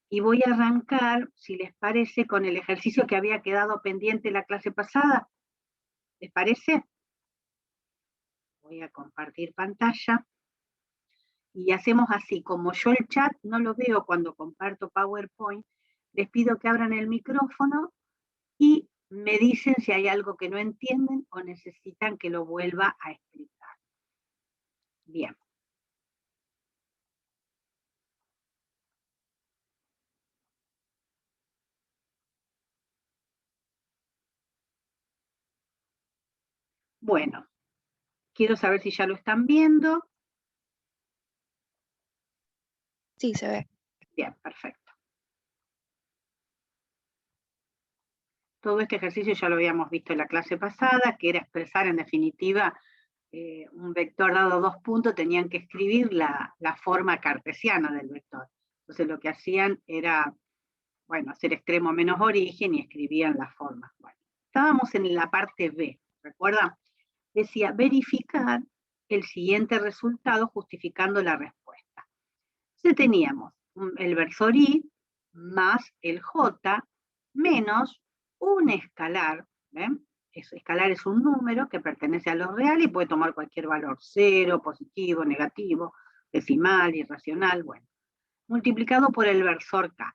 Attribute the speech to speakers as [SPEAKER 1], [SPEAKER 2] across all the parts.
[SPEAKER 1] Y voy a arrancar, si les parece, con el ejercicio que había quedado pendiente la clase pasada. ¿Les parece? Voy a compartir pantalla. Y hacemos así, como yo el chat no lo veo cuando comparto PowerPoint, les pido que abran el micrófono y me dicen si hay algo que no entienden o necesitan que lo vuelva a explicar. Bien. Bueno, quiero saber si ya lo están viendo.
[SPEAKER 2] Sí, se ve.
[SPEAKER 1] Bien, perfecto. Todo este ejercicio ya lo habíamos visto en la clase pasada, que era expresar en definitiva un vector dado 2 puntos, tenían que escribir la forma cartesiana del vector. Entonces lo que hacían era, bueno, hacer extremo menos origen y escribían la forma. Bueno, estábamos en la parte B, ¿recuerdan? Decía verificar el siguiente resultado justificando la respuesta. Entonces teníamos el versor I más el J menos un escalar, ¿ven? Escalar es un número que pertenece a lo real y puede tomar cualquier valor, 0, positivo, negativo, decimal, irracional, bueno, multiplicado por el versor K.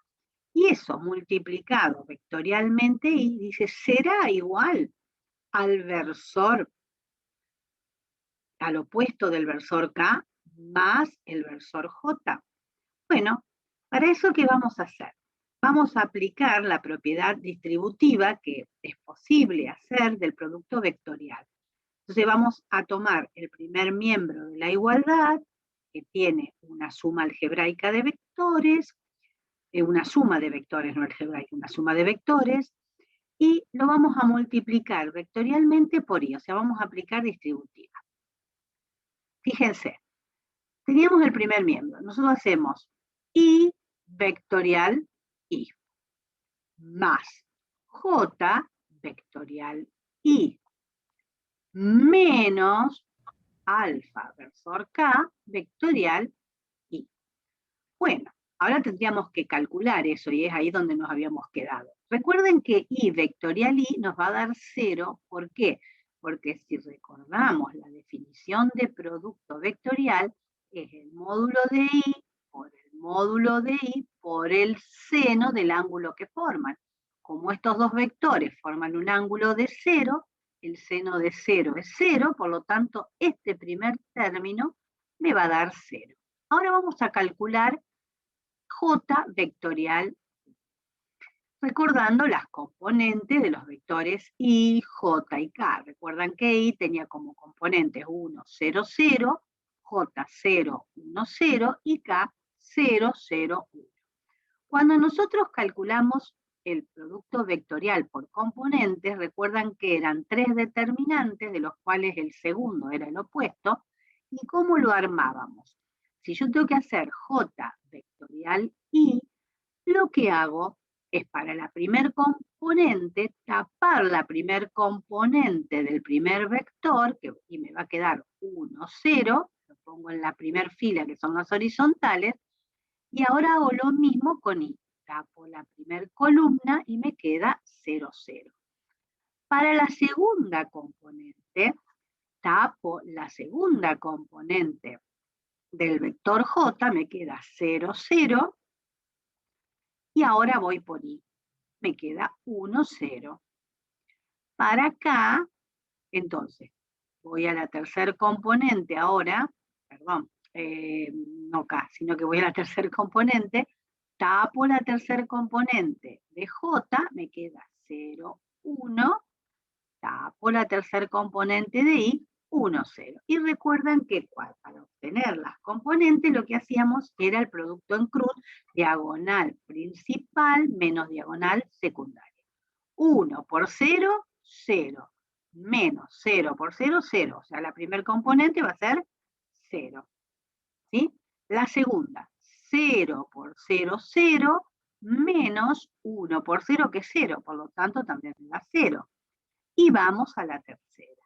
[SPEAKER 1] Y eso multiplicado vectorialmente y dice, será igual al versor, al opuesto del versor K más el versor J. Bueno, para eso, ¿qué vamos a hacer? Vamos a aplicar la propiedad distributiva que es posible hacer del producto vectorial. Entonces vamos a tomar el primer miembro de la igualdad, que tiene una suma algebraica de vectores, una suma de vectores, no algebraica, una suma de vectores, y lo vamos a multiplicar vectorialmente por I, o sea, vamos a aplicar distributiva. Fíjense, teníamos el primer miembro, nosotros hacemos I vectorial I más J vectorial I menos alfa versor K vectorial I. Bueno, ahora tendríamos que calcular eso y es ahí donde nos habíamos quedado. Recuerden que I vectorial I nos va a dar 0, ¿por qué? Porque si recordamos la definición de producto vectorial, es el módulo de I por el módulo de I por el seno del ángulo que forman. Como estos dos vectores forman un ángulo de 0, el seno de 0 es 0, por lo tanto este primer término me va a dar 0. Ahora vamos a calcular J vectorial, recordando las componentes de los vectores I, J y K. Recuerdan que I tenía como componentes 1, 0, 0, J 0, 1, 0 y K 0, 0, 1. Cuando nosotros calculamos el producto vectorial por componentes, recuerdan que eran 3 determinantes, de los cuales el segundo era el opuesto, y cómo lo armábamos. Si yo tengo que hacer J vectorial I, lo que hago es para la primer componente tapar la primer componente del primer vector, y me va a quedar 1, 0, lo pongo en la primera fila que son las horizontales, y ahora hago lo mismo con I. Tapo la primera columna y me queda 0, 0. Para la segunda componente, tapo la segunda componente del vector J, me queda 0, 0, y ahora voy por I. Me queda 1, 0. Para acá, entonces, voy a la tercer componente ahora, perdón, no K, sino que voy a la tercer componente, tapo la tercer componente de J, me queda 0, 1, tapo la tercer componente de I, 1, 0. Y recuerdan que para obtener las componentes lo que hacíamos era el producto en cruz, diagonal principal menos diagonal secundaria. 1 por 0, 0, menos 0 por 0, 0. O sea, la primer componente va a ser 0. ¿Sí? La segunda, 0 por 0, 0, menos 1 por 0, que es 0. Por lo tanto, también me da 0. Y vamos a la tercera.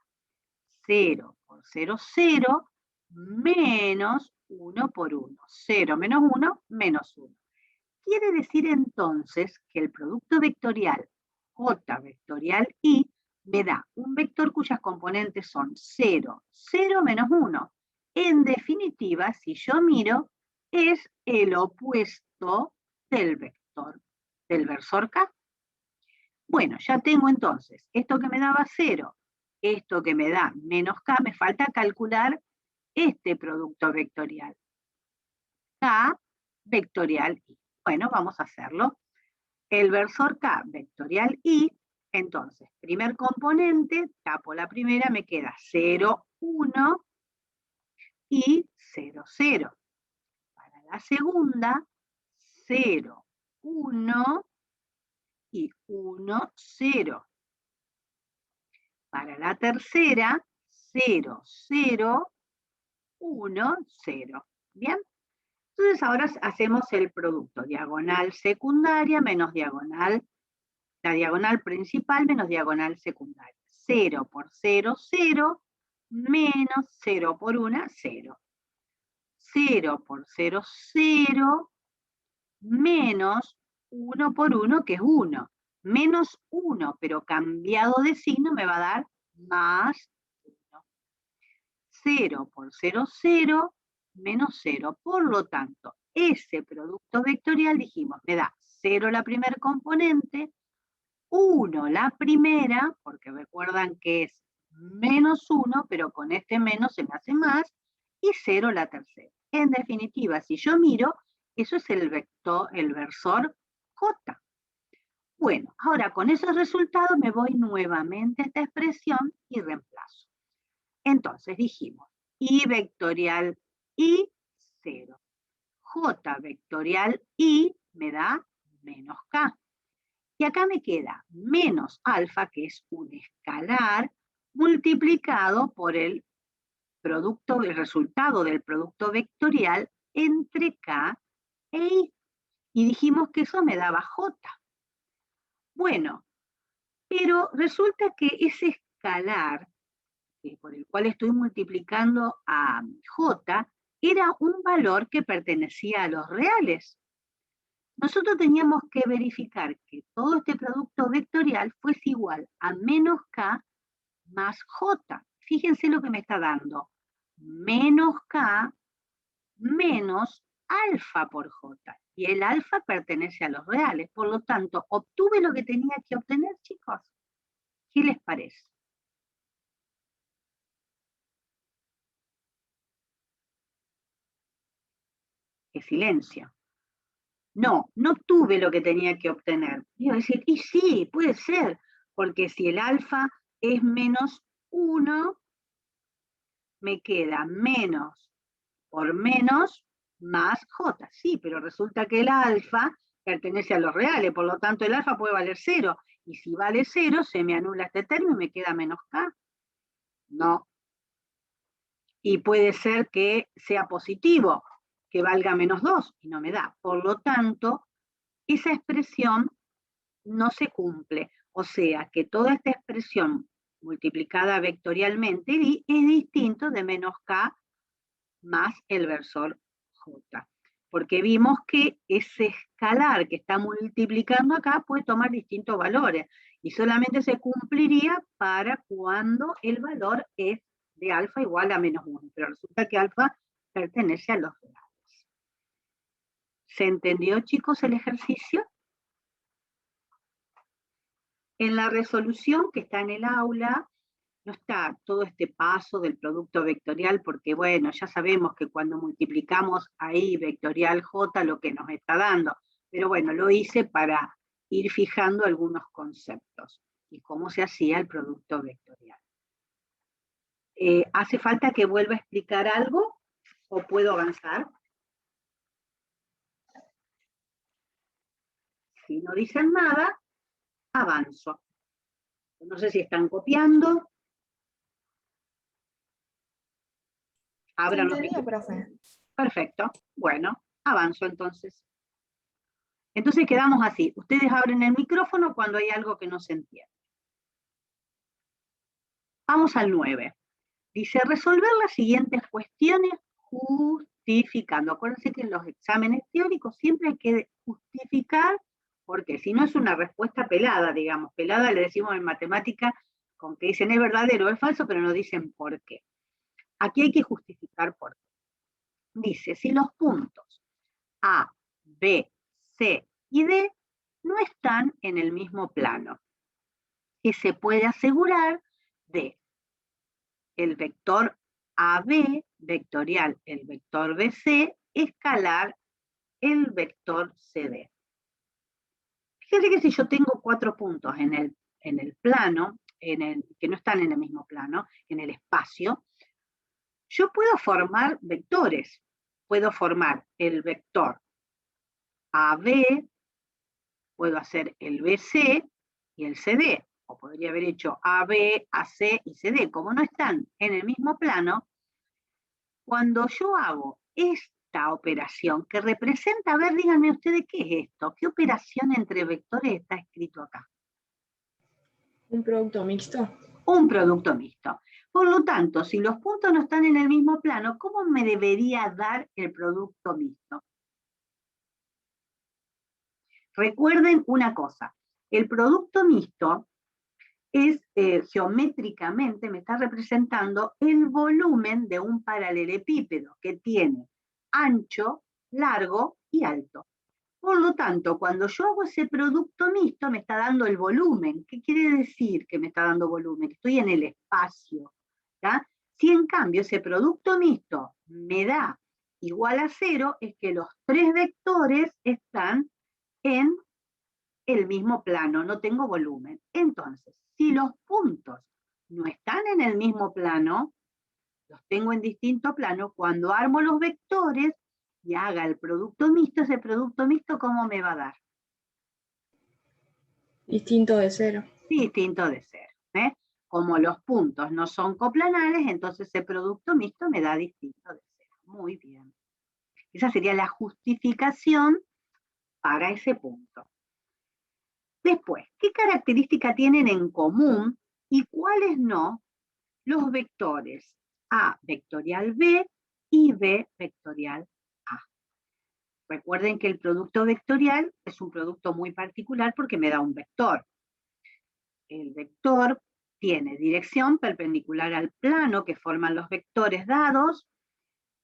[SPEAKER 1] 0 por 0, 0, menos 1 por 1. 0 menos 1, menos 1. quiere decir entonces que el producto vectorial J vectorial I me da un vector cuyas componentes son 0, 0, menos 1. En definitiva, si yo miro, es el opuesto del vector, del versor K. Bueno, ya tengo entonces esto que me daba 0, esto que me da menos K, me falta calcular este producto vectorial. K vectorial I. Bueno, vamos a hacerlo. El versor K vectorial I, entonces, primer componente, tapo la primera, me queda 0, 1 y 0, 0. Para la segunda, 0, 1 y 1, 0. Para la tercera, 0, 0, 1, 0. ¿Bien? Entonces ahora hacemos el producto. Diagonal secundaria menos diagonal, la diagonal principal menos diagonal secundaria. 0 por 0, 0, menos 0 por 1, 0. 0 por 0, 0, menos 1 por 1, que es 1. Menos 1, pero cambiado de signo me va a dar más 1. 0 por 0, 0, menos 0. Por lo tanto, ese producto vectorial, dijimos, me da 0 la primer componente, 1 la primera, porque recuerdan que es menos 1, pero con este menos se me hace más, y 0 la tercera. En definitiva, si yo miro, eso es el vector, el versor J. Bueno, ahora con esos resultados me voy nuevamente a esta expresión y reemplazo. Entonces dijimos, I vectorial I, 0. J vectorial I me da menos K. Y acá me queda menos alfa, que es un escalar, multiplicado por el producto, el resultado del producto vectorial entre K e I. Y dijimos que eso me daba J. Bueno, pero resulta que ese escalar, por el cual estoy multiplicando a J, era un valor que pertenecía a los reales. Nosotros teníamos que verificar que todo este producto vectorial fuese igual a menos K más J. Fíjense lo que me está dando. Menos K menos alfa por J. Y el alfa pertenece a los reales. Por lo tanto, obtuve lo que tenía que obtener, chicos. ¿Qué les parece? ¡Qué silencio! No, no obtuve lo que tenía que obtener. Iba a decir, y sí, puede ser, porque si el alfa es menos 1, me queda menos por menos más J. Sí, pero resulta que el alfa pertenece a los reales, por lo tanto el alfa puede valer 0. Y si vale 0, se me anula este término y me queda menos K. No. Y puede ser que sea positivo, que valga menos 2, y no me da. Por lo tanto, esa expresión no se cumple. O sea que toda esta expresión multiplicada vectorialmente es distinto de menos K más el versor J. Porque vimos que ese escalar que está multiplicando acá puede tomar distintos valores. Y solamente se cumpliría para cuando el valor es de alfa igual a menos 1. Pero resulta que alfa pertenece a los reales. ¿Se entendió, chicos, el ejercicio? En la resolución que está en el aula, no está todo este paso del producto vectorial, porque bueno, ya sabemos que cuando multiplicamos ahí vectorial J, lo que nos está dando. Pero bueno, lo hice para ir fijando algunos conceptos y cómo se hacía el producto vectorial. ¿Hace falta que vuelva a explicar algo o puedo avanzar? Si no dicen nada, avanzo. No sé si están copiando. Abran los micrófonos. Perfecto. Bueno, avanzo entonces. Entonces quedamos así. Ustedes abren el micrófono cuando hay algo que no se entiende. Vamos al 9. Dice, resolver las siguientes cuestiones justificando. Acuérdense que en los exámenes teóricos siempre hay que justificar justificar por qué. Si no es una respuesta pelada, digamos, pelada le decimos en matemática, con que dicen es verdadero o es falso, pero no dicen por qué. Aquí hay que justificar por qué. Dice, si los puntos A, B, C y D no están en el mismo plano, que se puede asegurar de el vector AB vectorial, el vector BC, escalar el vector CD. Fíjense que si yo tengo 4 puntos en el plano, que no están en el mismo plano, en el espacio, yo puedo formar vectores. Puedo formar el vector AB, puedo hacer el BC y el CD, o podría haber hecho AB, AC y CD. Como no están en el mismo plano, cuando yo hago esta operación que representa, a ver, díganme ustedes qué es esto, qué operación entre vectores está escrito acá.
[SPEAKER 3] Un producto mixto.
[SPEAKER 1] Un producto mixto. Por lo tanto, si los puntos no están en el mismo plano, ¿cómo me debería dar el producto mixto? Recuerden una cosa, el producto mixto es geométricamente, me está representando el volumen de un paralelepípedo que tiene ancho, largo y alto. Por lo tanto, cuando yo hago ese producto mixto, me está dando el volumen. ¿Qué quiere decir que me está dando volumen? Estoy en el espacio. ¿Ya? Si en cambio ese producto mixto me da igual a 0, es que los 3 vectores están en el mismo plano, no tengo volumen. Entonces, si los puntos no están en el mismo plano, los tengo en distinto plano, cuando armo los vectores y haga el producto mixto, ese producto mixto, ¿cómo me va a dar?
[SPEAKER 3] Distinto de 0.
[SPEAKER 1] Distinto de 0. ¿eh? Como los puntos no son coplanares, entonces ese producto mixto me da distinto de 0. Muy bien. Esa sería la justificación para ese punto. Después, ¿qué características tienen en común y cuáles no los vectores A vectorial B y B vectorial A? Recuerden que el producto vectorial es un producto muy particular porque me da un vector. El vector tiene dirección perpendicular al plano que forman los vectores dados,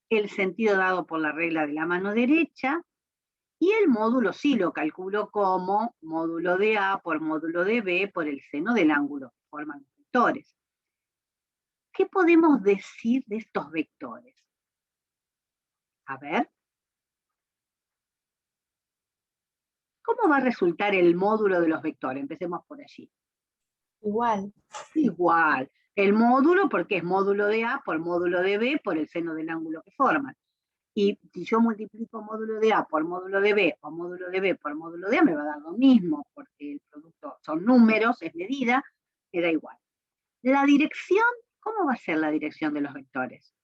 [SPEAKER 1] el sentido dado por la regla de la mano derecha, y el módulo sí lo calculo como módulo de A por módulo de B por el seno del ángulo que forman los vectores. ¿Qué podemos decir de estos vectores? A ver. ¿Cómo va a resultar el módulo de los vectores? Empecemos por allí.
[SPEAKER 2] Igual.
[SPEAKER 1] Igual. El módulo, porque es módulo de A por módulo de B por el seno del ángulo que forman. Y si yo multiplico módulo de A por módulo de B o módulo de B por módulo de A, me va a dar lo mismo, porque el producto son números, es medida, me da igual. La dirección, ¿cómo va a ser la dirección de los vectores?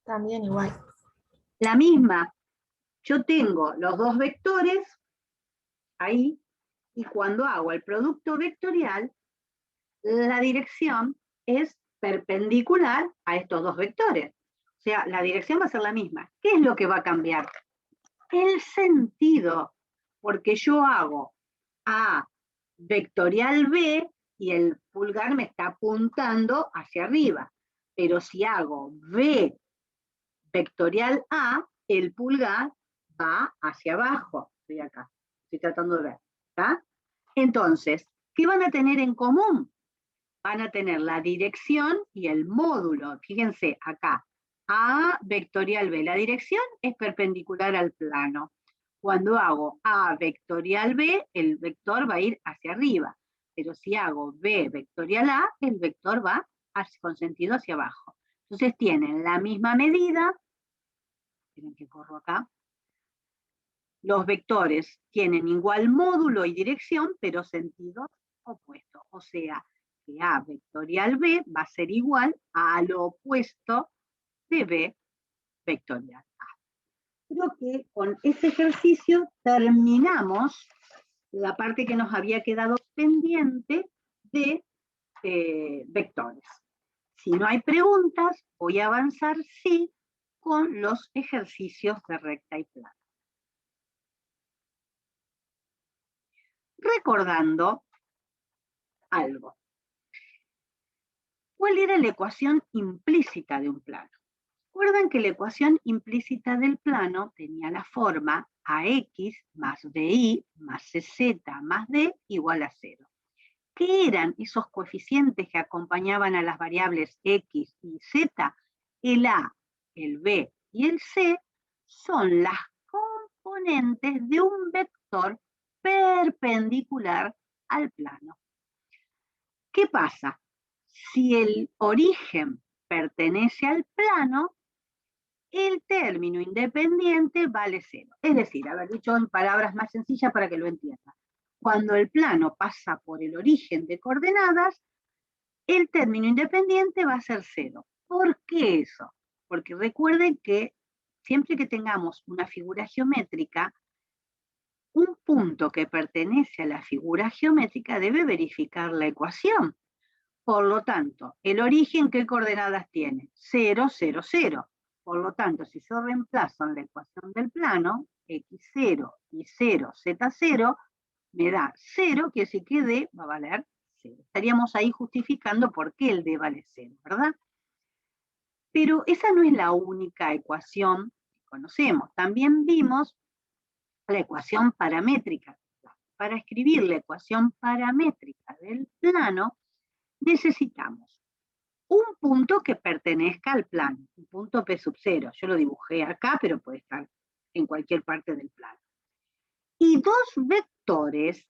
[SPEAKER 2] También igual.
[SPEAKER 1] La misma. Yo tengo los dos vectores ahí, y cuando hago el producto vectorial, la dirección es perpendicular a estos dos vectores. O sea, la dirección va a ser la misma. ¿Qué es lo que va a cambiar? El sentido, porque yo hago A vectorial B y el pulgar me está apuntando hacia arriba. Pero si hago B vectorial A, el pulgar va hacia abajo. Estoy acá, estoy tratando de ver. ¿Está? Entonces, ¿qué van a tener en común? Van a tener la dirección y el módulo. Fíjense acá, A vectorial B. La dirección es perpendicular al plano. Cuando hago A vectorial B, el vector va a ir hacia arriba. Pero si hago B vectorial A, el vector va con sentido hacia abajo. Entonces tienen la misma medida. Miren que corro acá. Los vectores tienen igual módulo y dirección, pero sentidos opuestos. O sea, que A vectorial B va a ser igual a lo opuesto de B vectorial A. Creo que con este ejercicio terminamos la parte que nos había quedado pendiente de vectores. Si no hay preguntas, voy a avanzar sí con los ejercicios de recta y plano. Recordando algo. ¿Cuál era la ecuación implícita de un plano? Recuerden que la ecuación implícita del plano tenía la forma AX más BY más CZ más D igual a 0. ¿Qué eran esos coeficientes que acompañaban a las variables X y Z? El A, el B y el C son las componentes de un vector perpendicular al plano. ¿Qué pasa? Si el origen pertenece al plano, el término independiente vale 0. Es decir, haber dicho en palabras más sencillas para que lo entiendan. Cuando el plano pasa por el origen de coordenadas, el término independiente va a ser 0. ¿Por qué eso? Porque recuerden que siempre que tengamos una figura geométrica, un punto que pertenece a la figura geométrica debe verificar la ecuación. Por lo tanto, el origen, ¿qué coordenadas tiene? 0, 0, 0. Por lo tanto, si yo reemplazo en la ecuación del plano, x0 y 0, z0, me da 0, que si que d va a valer 0. Estaríamos ahí justificando por qué el d vale 0, ¿verdad? Pero esa no es la única ecuación que conocemos. También vimos la ecuación paramétrica. Para escribir la ecuación paramétrica del plano, necesitamos un punto que pertenezca al plano, un punto P sub 0. Yo lo dibujé acá, pero puede estar en cualquier parte del plano. Y dos vectores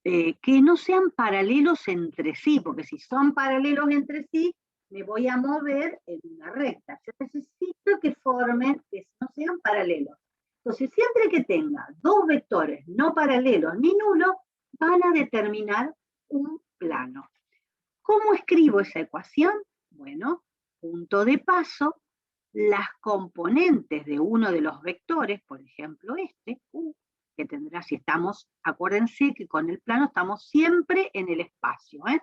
[SPEAKER 1] que no sean paralelos entre sí, porque si son paralelos entre sí, me voy a mover en una recta. Yo necesito que formen, que no sean paralelos. Entonces, siempre que tenga dos vectores no paralelos ni nulos, van a determinar un plano. ¿Cómo escribo esa ecuación? Bueno, punto de paso, las componentes de uno de los vectores, por ejemplo este, U, que tendrá, si estamos, acuérdense que con el plano estamos siempre en el espacio, ¿eh?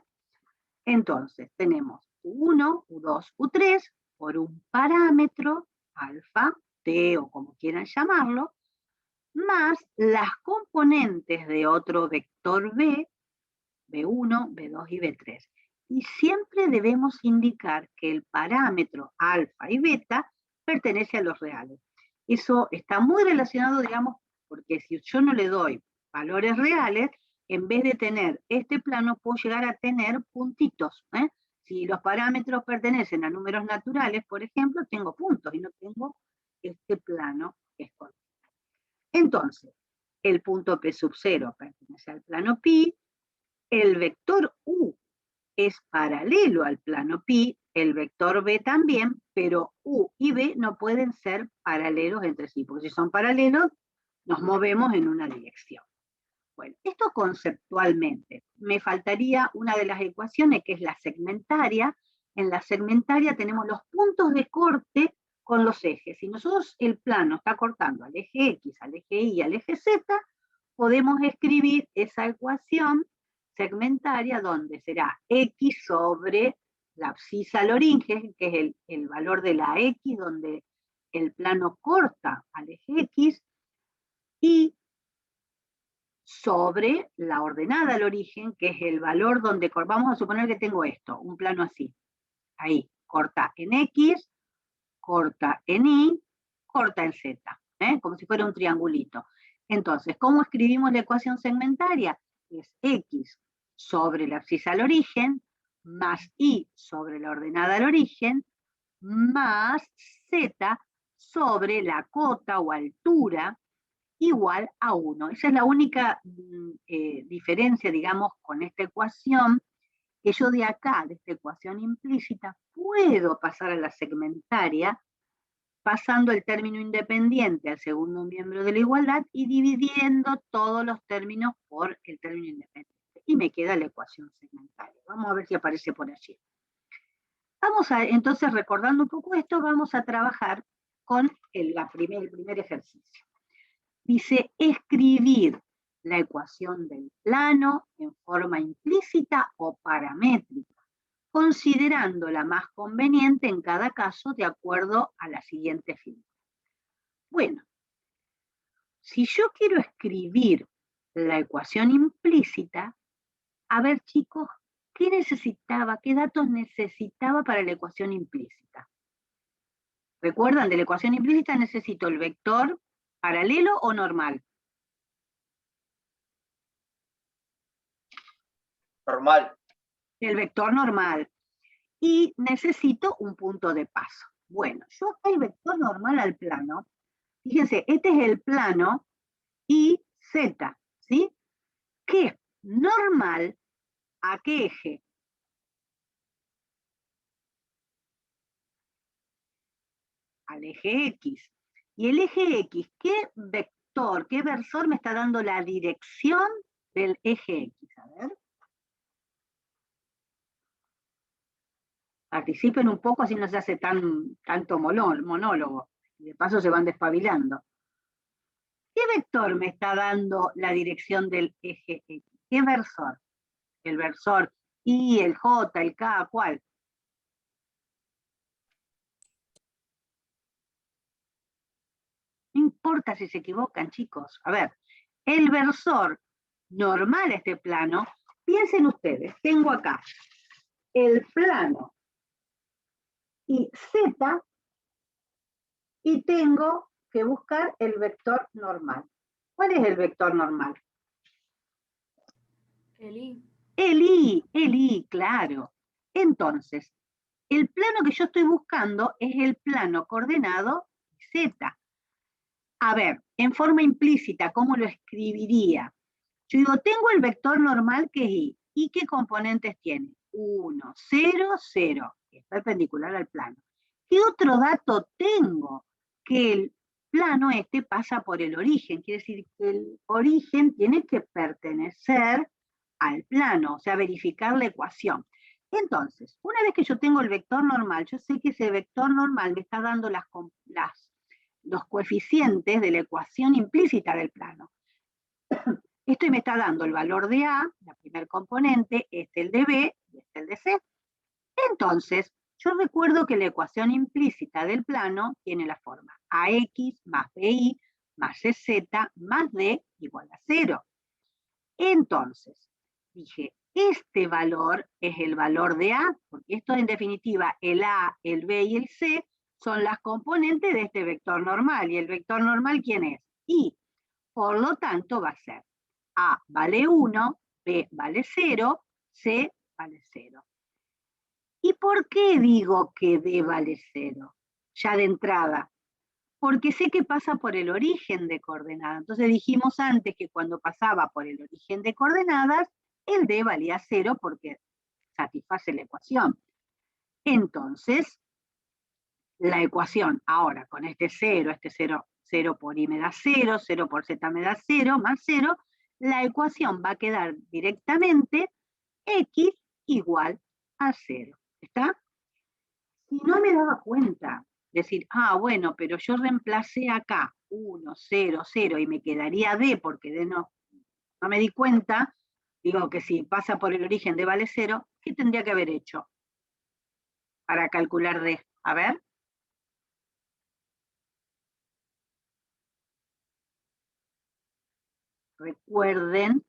[SPEAKER 1] Entonces, tenemos U1, U2, U3, por un parámetro, alfa, T o como quieran llamarlo, más las componentes de otro vector B, B1, B2 y B3. Y siempre debemos indicar que el parámetro alfa y beta pertenece a los reales. Eso está muy relacionado, digamos, porque si yo no le doy valores reales, en vez de tener este plano, puedo llegar a tener puntitos, ¿eh? Si los parámetros pertenecen a números naturales, por ejemplo, tengo puntos y no tengo este plano que es corto. Entonces, el punto P sub 0 pertenece al plano pi, el vector U es paralelo al plano pi, el vector B también, pero U y B no pueden ser paralelos entre sí, porque si son paralelos, nos movemos en una dirección. Bueno, esto conceptualmente. Me faltaría una de las ecuaciones, que es la segmentaria. En la segmentaria tenemos los puntos de corte con los ejes. Si nosotros el plano está cortando al eje X, al eje Y, al eje Z, podemos escribir esa ecuación segmentaria donde será X sobre la abscisa al origen, que es el valor de la X, donde el plano corta al eje X, y sobre la ordenada al origen, que es el valor donde, vamos a suponer que tengo esto, un plano así, ahí, corta en X, corta en Y, corta en Z, como si fuera un triangulito. Entonces, ¿cómo escribimos la ecuación segmentaria? Es X sobre la abscisa al origen, más Y sobre la ordenada al origen, más Z sobre la cota o altura, igual a 1. Esa es la única diferencia, digamos, con esta ecuación, que yo de acá, de esta ecuación implícita, puedo pasar a la segmentaria, pasando el término independiente al segundo miembro de la igualdad y dividiendo todos los términos por el término independiente. Y me queda la ecuación segmentaria. Vamos a ver si aparece por allí. Entonces, recordando un poco esto, vamos a trabajar con el primer ejercicio. Dice, escribir la ecuación del plano en forma implícita o paramétrica. considerando la más conveniente en cada caso de acuerdo a la siguiente figura. Bueno, si yo quiero escribir la ecuación implícita, a ver chicos, ¿qué necesitaba? ¿Qué datos necesitaba para la ecuación implícita? ¿Recuerdan? De la ecuación implícita necesito el vector paralelo o normal.
[SPEAKER 4] Normal.
[SPEAKER 1] El vector normal. Y necesito un punto de paso. Bueno, yo acá el vector normal al plano, fíjense, este es el plano y Z, ¿sí? ¿Qué es normal a qué eje? Al eje X. Y el eje X, ¿qué vector, qué versor me está dando la dirección del eje X? A ver. Participen un poco, así no se hace tanto monólogo. Y de paso se van despabilando. ¿Qué vector me está dando la dirección del eje X? ¿Qué versor? El versor I, el J, el K, ¿cuál? No importa si se equivocan, chicos. A ver, el versor normal a este plano, piensen ustedes, tengo acá el plano y Z y tengo que buscar el vector normal. ¿Cuál es el vector normal?
[SPEAKER 2] El I.
[SPEAKER 1] El I, claro. Entonces, el plano que yo estoy buscando es el plano coordenado Z. A ver, en forma implícita, ¿cómo lo escribiría? Yo digo, tengo el vector normal que es I. ¿Y qué componentes tiene? 1, 0, 0. Es perpendicular al plano. ¿Qué otro dato tengo? Que el plano este pasa por el origen. Quiere decir que el origen tiene que pertenecer al plano, o sea, verificar la ecuación. Entonces, una vez que yo tengo el vector normal, yo sé que ese vector normal me está dando los coeficientes de la ecuación implícita del plano. Esto me está dando el valor de A, la primer componente, este el de B y este el de C. Entonces, yo recuerdo que la ecuación implícita del plano tiene la forma AX más BI más CZ más D igual a 0. Entonces, dije, este valor es el valor de A, porque esto en definitiva, el A, el B y el C son las componentes de este vector normal. ¿Y el vector normal quién es? I. Por lo tanto, va a ser A vale 1, B vale 0, C vale 0. ¿Y por qué digo que D vale 0? Ya de entrada. Porque sé que pasa por el origen de coordenadas. Entonces dijimos antes que cuando pasaba por el origen de coordenadas, el D valía 0 porque satisface la ecuación. Entonces, la ecuación ahora con este 0, 0 por I me da 0, 0 por Z me da 0, más 0, la ecuación va a quedar directamente X igual a 0. ¿Está? Si no me daba cuenta, decir, bueno, pero yo reemplacé acá 1, 0, 0 y me quedaría D porque D no me di cuenta, digo que si pasa por el origen D vale 0, ¿qué tendría que haber hecho para calcular D? A ver. Recuerden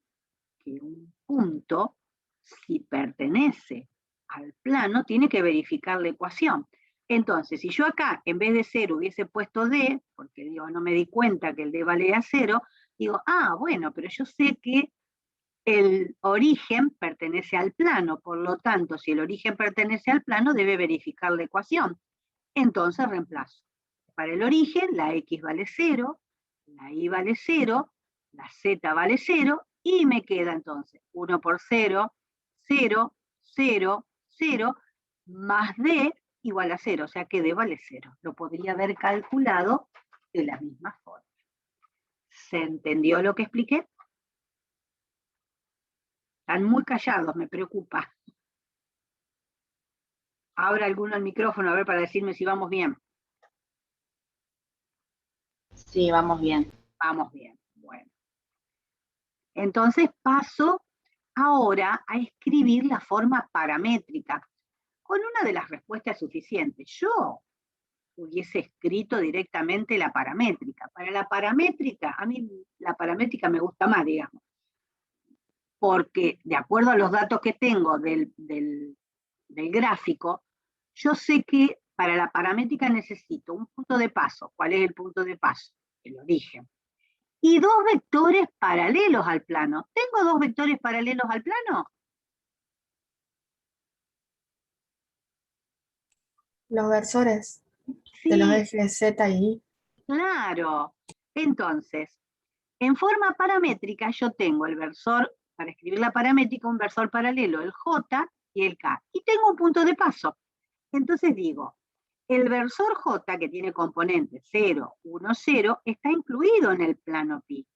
[SPEAKER 1] que un punto, si pertenece al plano, tiene que verificar la ecuación. Entonces, si yo acá, en vez de 0, hubiese puesto D, porque digo, no me di cuenta que el D valía 0, digo, bueno, pero yo sé que el origen pertenece al plano, por lo tanto, si el origen pertenece al plano, debe verificar la ecuación. Entonces reemplazo. Para el origen, la X vale 0, la Y vale 0, la Z vale 0, y me queda entonces 1 por 0, 0, 0, 0, más D igual a 0, o sea que D vale 0. Lo podría haber calculado de la misma forma. ¿Se entendió lo que expliqué? Están muy callados, me preocupa. Abra alguno el micrófono, a ver, para decirme si vamos bien.
[SPEAKER 5] Sí, vamos bien.
[SPEAKER 1] Vamos bien, bueno. Entonces paso ahora a escribir la forma paramétrica. Con una de las respuestas es suficiente. Yo hubiese escrito directamente la paramétrica. Para la paramétrica, a mí la paramétrica me gusta más, digamos, porque de acuerdo a los datos que tengo del gráfico, yo sé que para la paramétrica necesito un punto de paso. ¿Cuál es el punto de paso? El origen. Y dos vectores paralelos al plano. ¿Tengo dos vectores paralelos al plano?
[SPEAKER 2] Los versores
[SPEAKER 1] Sí,
[SPEAKER 2] de los ejes Z y Y.
[SPEAKER 1] claro. Entonces, en forma paramétrica yo tengo el versor, para escribir la paramétrica, un versor paralelo, el J y el K. Y tengo un punto de paso. Entonces digo, el versor J, que tiene componentes 0, 1, 0, está incluido en el plano pi.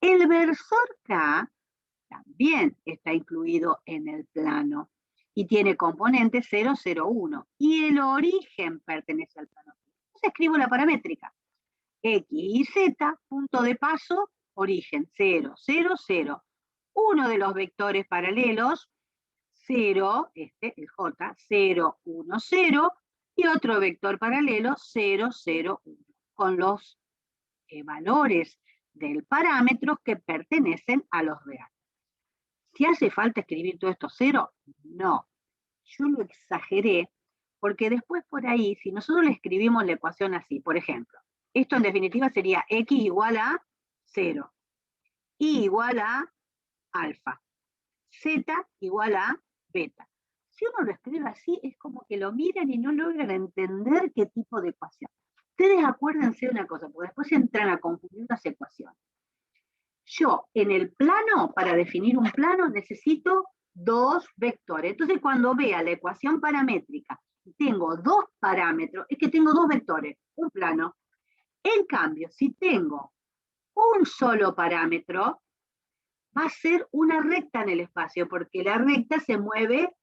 [SPEAKER 1] El versor K también está incluido en el plano y tiene componentes 0, 0, 1. Y el origen pertenece al plano pi. Entonces escribo la paramétrica. X y Z, punto de paso, origen 0, 0, 0. Uno de los vectores paralelos, 0, el J, 0, 1, 0, y otro vector paralelo, 0, 0, 1, con los valores del parámetro que pertenecen a los reales. ¿Si hace falta escribir todo esto 0? No. Yo lo exageré, porque después por ahí, si nosotros le escribimos la ecuación así, por ejemplo, esto en definitiva sería X igual a 0, Y igual a alfa, Z igual a beta. Si uno lo escribe así, es como que lo miran y no logran entender qué tipo de ecuación. Ustedes acuérdense de una cosa, porque después entran a confundir las ecuaciones. Yo, en el plano, para definir un plano, necesito dos vectores. Entonces, cuando vea la ecuación paramétrica y tengo dos parámetros, es que tengo dos vectores, un plano. En cambio, si tengo un solo parámetro, va a ser una recta en el espacio, porque la recta se mueve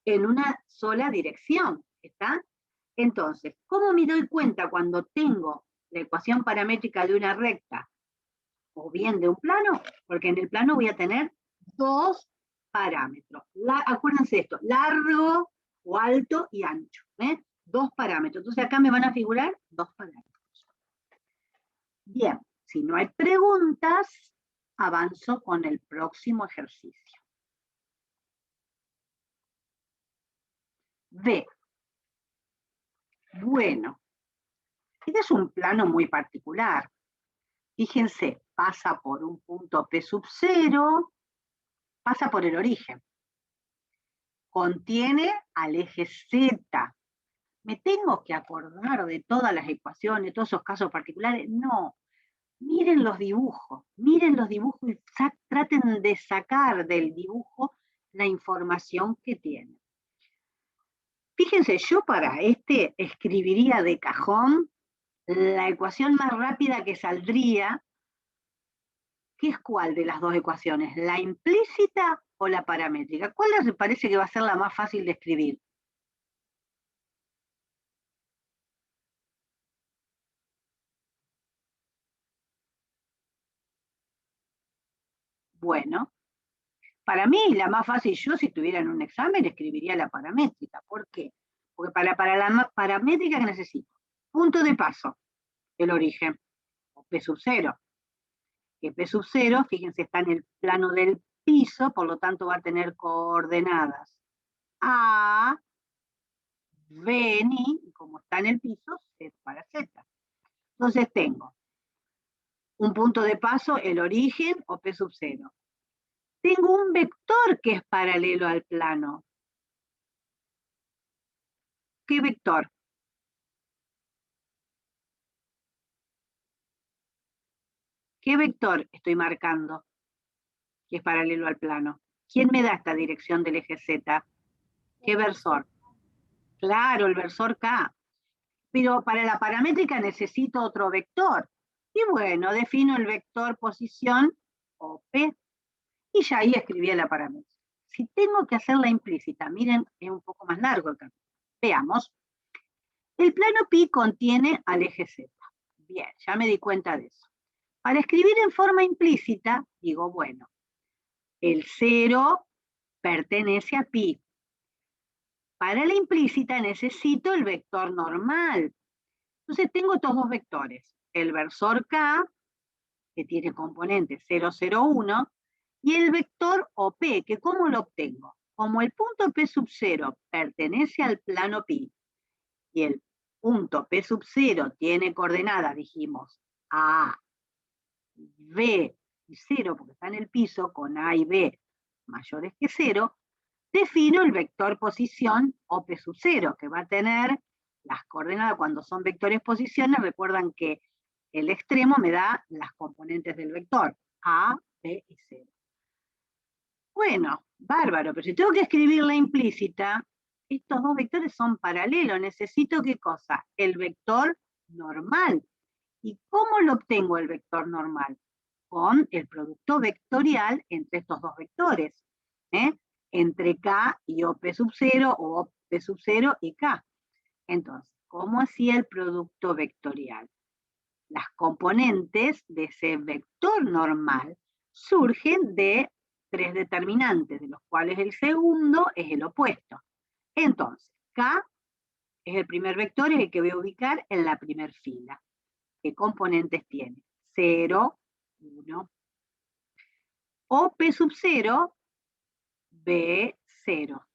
[SPEAKER 1] en una sola dirección, ¿está? Entonces, ¿cómo me doy cuenta cuando tengo la ecuación paramétrica de una recta o bien de un plano? Porque en el plano voy a tener dos parámetros. Acuérdense de esto, largo o alto y ancho, ¿eh? Dos parámetros. Entonces acá me van a figurar dos parámetros. Bien, si no hay preguntas, avanzo con el próximo ejercicio. B. Bueno, este es un plano muy particular. Fíjense, pasa por un punto P sub 0, pasa por el origen. Contiene al eje Z. ¿Me tengo que acordar de todas las ecuaciones, todos esos casos particulares? No. Miren los dibujos y traten de sacar del dibujo la información que tienen. Fíjense, yo para este escribiría de cajón la ecuación más rápida que saldría. ¿Qué es cuál de las dos ecuaciones? ¿La implícita o la paramétrica? ¿Cuál les parece que va a ser la más fácil de escribir? Bueno, para mí la más fácil, yo si estuviera en un examen escribiría la paramétrica. ¿Por qué? Porque para la paramétrica que necesito, punto de paso, el origen, o P sub 0. Que P sub 0, fíjense, está en el plano del piso, por lo tanto va a tener coordenadas A, B, Ni, y como está en el piso, Z para Z. Entonces tengo un punto de paso, el origen o P sub 0. Tengo un vector que es paralelo al plano. ¿Qué vector? ¿Qué vector estoy marcando que es paralelo al plano? ¿Quién me da esta dirección del eje Z? ¿Qué versor? Claro, el versor K. Pero para la paramétrica necesito otro vector. Y bueno, defino el vector posición, OP, y ya ahí escribí la paramétrica. Si tengo que hacerla implícita, miren, es un poco más largo el camino. Veamos. El plano pi contiene al eje Z. Bien, ya me di cuenta de eso. Para escribir en forma implícita, digo, bueno, el 0 pertenece a pi. Para la implícita necesito el vector normal. Entonces tengo estos dos vectores, el versor K, que tiene componente 0, 0, 1, y el vector OP, que ¿cómo lo obtengo? Como el punto P sub 0 pertenece al plano pi, y el punto P sub 0 tiene coordenadas, dijimos, A, B y 0, porque está en el piso, con A y B mayores que 0, defino el vector posición OP sub 0, que va a tener las coordenadas. Cuando son vectores posiciones, recuerdan que el extremo me da las componentes del vector, A, B y 0. Bueno, bárbaro, pero si tengo que escribir la implícita, estos dos vectores son paralelos. Necesito, ¿qué cosa? El vector normal. ¿Y cómo lo obtengo el vector normal? Con el producto vectorial entre estos dos vectores, entre K y OP sub 0 o OP sub 0 y K. Entonces, ¿cómo hacía el producto vectorial? Las componentes de ese vector normal surgen de tres determinantes, de los cuales el segundo es el opuesto. Entonces, K es el primer vector, es el que voy a ubicar en la primera fila. ¿Qué componentes tiene? 0, 1. OP sub 0, B, 0.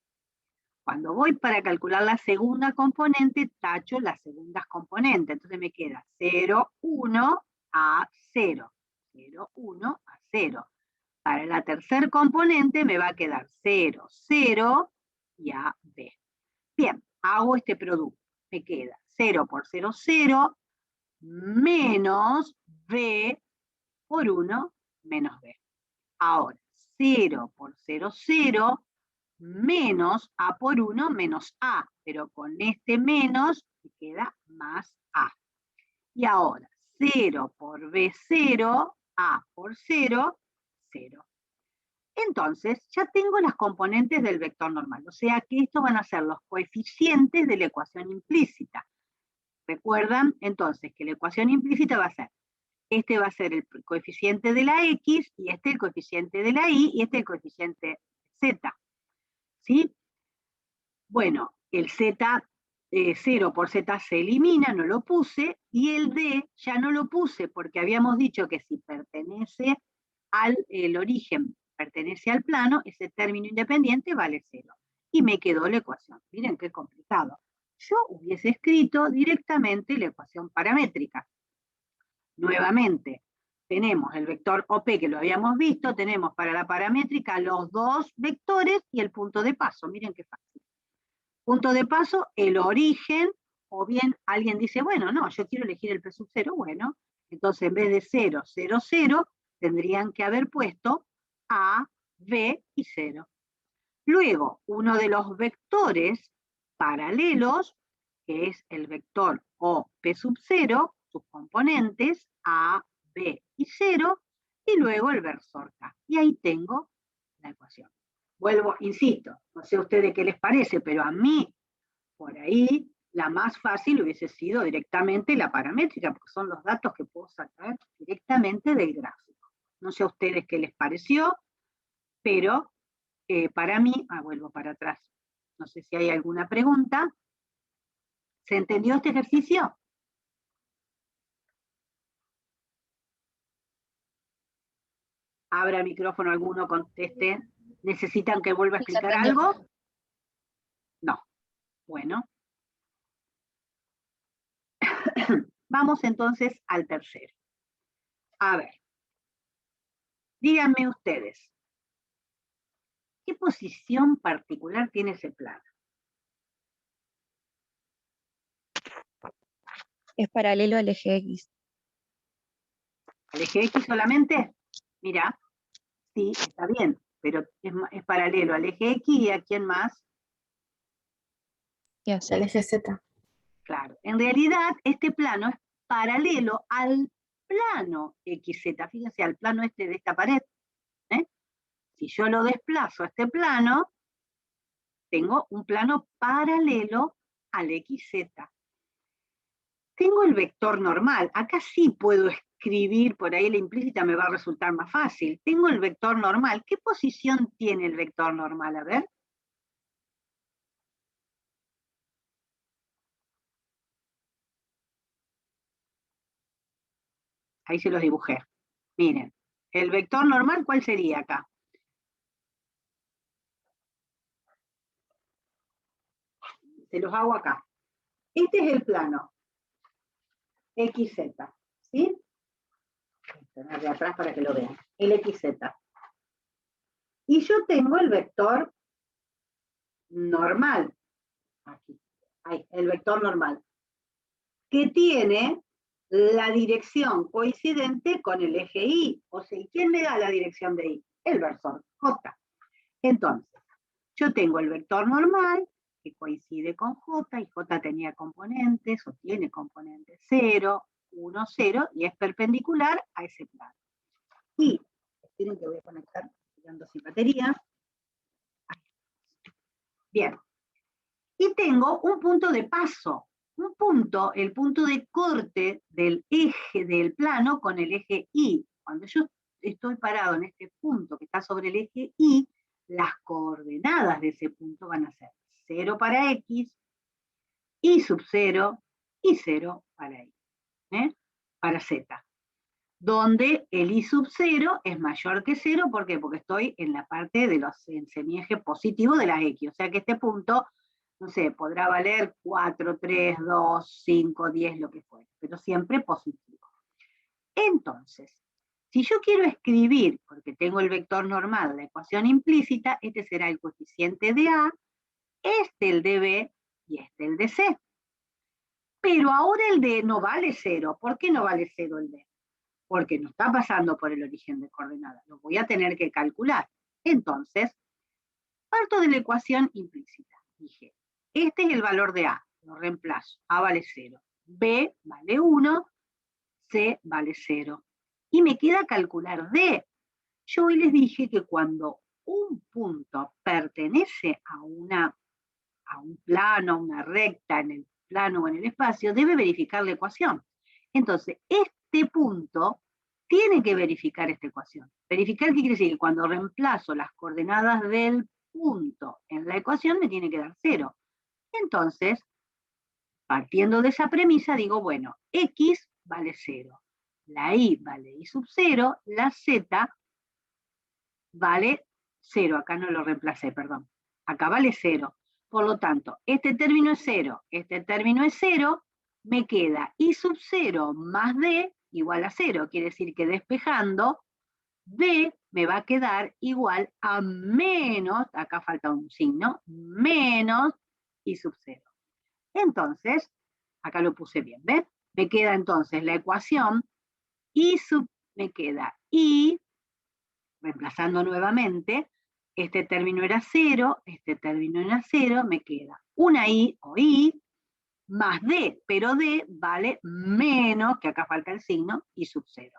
[SPEAKER 1] Cuando voy para calcular la segunda componente, tacho las segundas componentes. Entonces me queda 0, 1, A, 0. 0, 1, A, 0. Para la tercera componente me va a quedar 0, 0 y A, B. Bien, hago este producto. Me queda 0 por 0, 0, menos B por 1, menos B. Ahora, 0 por 0, 0, menos A por 1, menos A, pero con este menos me queda más A. Y ahora, 0 por B0, A por 0, 0. Entonces, ya tengo las componentes del vector normal, o sea que estos van a ser los coeficientes de la ecuación implícita. ¿Recuerdan? Entonces, que la ecuación implícita va a ser, este va a ser el coeficiente de la X, y este el coeficiente de la Y, y este el coeficiente Z. ¿Sí? Bueno, el Z, 0 por Z se elimina, no lo puse, y el D ya no lo puse, porque habíamos dicho que si pertenece al origen, pertenece al plano, ese término independiente vale 0. Y me quedó la ecuación. Miren qué complicado. Yo hubiese escrito directamente la ecuación paramétrica. Nuevamente, tenemos el vector OP que lo habíamos visto, tenemos para la paramétrica los dos vectores y el punto de paso. Miren qué fácil. Punto de paso, el origen, o bien alguien dice, bueno, no, yo quiero elegir el P sub 0, bueno, entonces en vez de 0, 0, 0, tendrían que haber puesto A, B y 0. Luego, uno de los vectores paralelos, que es el vector O, P sub 0, sus componentes, A, B y 0, y luego el versor K. Y ahí tengo la ecuación. Vuelvo, insisto, no sé a ustedes qué les parece, pero a mí, por ahí, la más fácil hubiese sido directamente la paramétrica, porque son los datos que puedo sacar directamente del gráfico. No sé a ustedes qué les pareció, pero para mí, vuelvo para atrás, no sé si hay alguna pregunta. ¿Se entendió este ejercicio? Abra el micrófono, alguno conteste. ¿Necesitan que vuelva a explicar algo? No. Bueno. Vamos entonces al tercero. A ver. Díganme ustedes, ¿qué posición particular tiene ese plano?
[SPEAKER 4] Es paralelo al eje X.
[SPEAKER 1] ¿Al eje X solamente? Mira, sí, está bien, pero es paralelo al eje X y ¿a quién más?
[SPEAKER 4] Y
[SPEAKER 2] El
[SPEAKER 4] así.
[SPEAKER 2] eje Z.
[SPEAKER 1] Claro, en realidad este plano es paralelo al plano XZ, fíjense, al plano este de esta pared. Si yo lo desplazo a este plano, tengo un plano paralelo al XZ. Tengo el vector normal, acá sí puedo escribir, por ahí la implícita me va a resultar más fácil. Tengo el vector normal, ¿qué posición tiene el vector normal? A ver. Ahí se los dibujé. Miren, el vector normal, ¿cuál sería acá? Se los hago acá. Este es el plano, XZ, ¿sí? Voy a poner de atrás para que lo vean, el XZ. Y yo tengo el vector normal, aquí, ahí, el vector normal, que tiene la dirección coincidente con el eje Y. O sea, ¿quién me da la dirección de Y? El versor J. Entonces, yo tengo el vector normal, que coincide con J, y J tenía componentes, o tiene componentes 0, 1, 0, y es perpendicular a ese plano. Y, esperen que voy a conectar, quedando sin batería. Bien. Y tengo un punto de paso, un punto, el punto de corte del eje del plano con el eje Y. Cuando yo estoy parado en este punto que está sobre el eje Y, las coordenadas de ese punto van a ser 0 para X, Y sub 0 y 0 para Y, para Z. Donde el Y sub 0 es mayor que 0, ¿por qué? Porque estoy en la parte de los semieje positivo de la X, o sea que este punto, no sé, podrá valer 4, 3, 2, 5, 10, lo que fuera, pero siempre positivo. Entonces, si yo quiero escribir, porque tengo el vector normal, la ecuación implícita, este será el coeficiente de A, este el de B y este el de C. Pero ahora el D no vale 0. ¿Por qué no vale 0 el D? Porque no está pasando por el origen de coordenadas. Lo voy a tener que calcular. Entonces, parto de la ecuación implícita. Dije, este es el valor de A, lo reemplazo. A vale 0, B vale 1, C vale 0. Y me queda calcular D. Yo hoy les dije que cuando un punto pertenece a un plano, a una recta en el plano o en el espacio, debe verificar la ecuación. Entonces, este punto tiene que verificar esta ecuación. Verificar, ¿qué quiere decir? Que cuando reemplazo las coordenadas del punto en la ecuación, me tiene que dar 0. Entonces, partiendo de esa premisa, digo, bueno, X vale 0, la Y vale Y sub 0, la Z vale 0, acá no lo reemplacé, perdón, acá vale 0. Por lo tanto, este término es 0, este término es 0, me queda Y sub 0 más D igual a 0, quiere decir que despejando, D me va a quedar igual a menos, acá falta un signo, menos Y sub 0. Entonces, acá lo puse bien, ¿ves? Me queda entonces la ecuación, me queda Y, reemplazando nuevamente, este término era 0, este término era 0, me queda una Y o Y más D, pero D vale menos, que acá falta el signo, Y sub 0.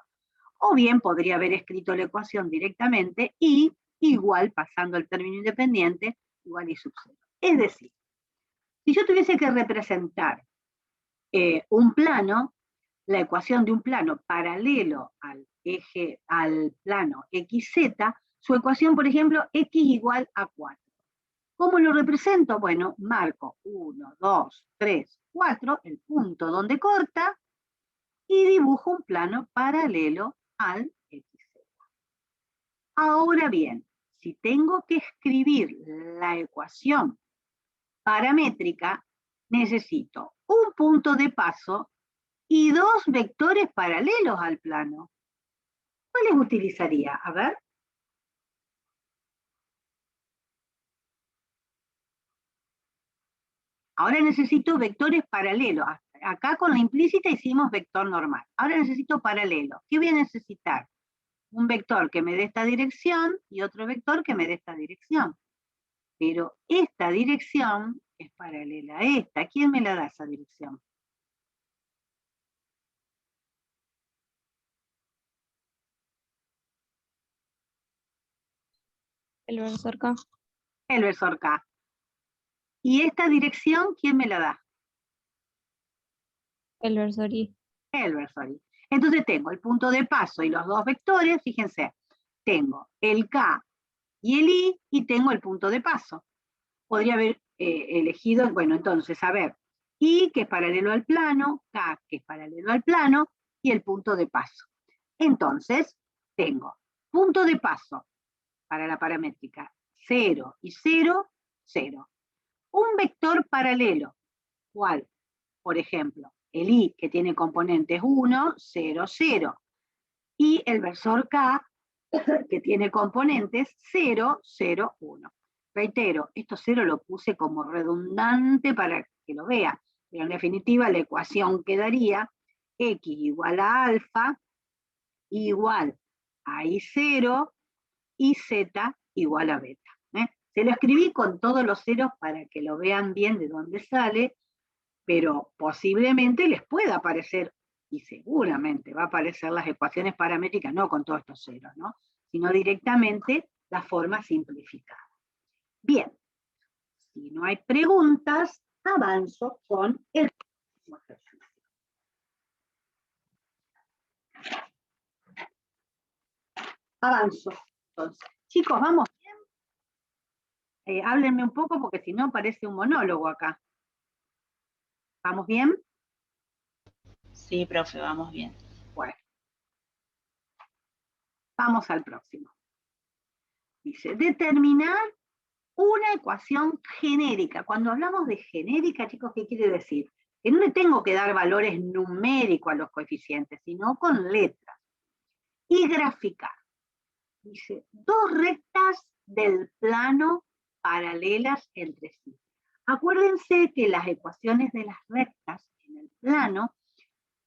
[SPEAKER 1] O bien podría haber escrito la ecuación directamente, Y igual, pasando el término independiente, igual Y sub 0. Es decir, si yo tuviese que representar un plano, la ecuación de un plano paralelo al eje, al plano XZ, su ecuación, por ejemplo, X igual a 4. ¿Cómo lo represento? Bueno, marco 1, 2, 3, 4, el punto donde corta, y dibujo un plano paralelo al XZ. Ahora bien, si tengo que escribir la ecuación paramétrica, necesito un punto de paso y dos vectores paralelos al plano. ¿Cuáles utilizaría? A ver. Ahora necesito vectores paralelos. Acá con la implícita hicimos vector normal. Ahora necesito paralelo. ¿Qué voy a necesitar? Un vector que me dé esta dirección y otro vector que me dé esta dirección. Pero esta dirección es paralela a esta. ¿Quién me la da esa dirección?
[SPEAKER 4] El versor K.
[SPEAKER 1] El versor K. ¿Y esta dirección quién me la da?
[SPEAKER 4] El versor Y.
[SPEAKER 1] El versor Y. Entonces tengo el punto de paso y los dos vectores, fíjense, tengo el K y el I y tengo el punto de paso. Podría haber elegido, bueno, entonces, a ver, I que es paralelo al plano, K que es paralelo al plano y el punto de paso. Entonces, tengo punto de paso para la paramétrica, 0 y 0, 0. Un vector paralelo, ¿cuál? Por ejemplo, el i, que tiene componentes 1, 0, 0. Y el versor k, que tiene componentes 0, 0, 1. Reitero, esto 0 lo puse como redundante para que lo vea, pero en definitiva la ecuación quedaría x igual a alfa igual a i0 y z igual a beta. Se lo escribí con todos los ceros para que lo vean bien de dónde sale, pero posiblemente les pueda aparecer, y seguramente va a aparecer las ecuaciones paramétricas, no con todos estos ceros, ¿no? Sino directamente la forma simplificada. Bien, si no hay preguntas, avanzo con el próximo ejercicio. Avanzo. Entonces, chicos, ¿vamos bien? Háblenme un poco porque si no parece un monólogo acá. ¿Vamos bien?
[SPEAKER 5] Sí, profe, vamos bien.
[SPEAKER 1] Bueno. Vamos al próximo. Dice, determinar una ecuación genérica. Cuando hablamos de genérica, chicos, ¿qué quiere decir? Que no le tengo que dar valores numéricos a los coeficientes, sino con letras. Y graficar. Dice, dos rectas del plano paralelas entre sí. Acuérdense que las ecuaciones de las rectas en el plano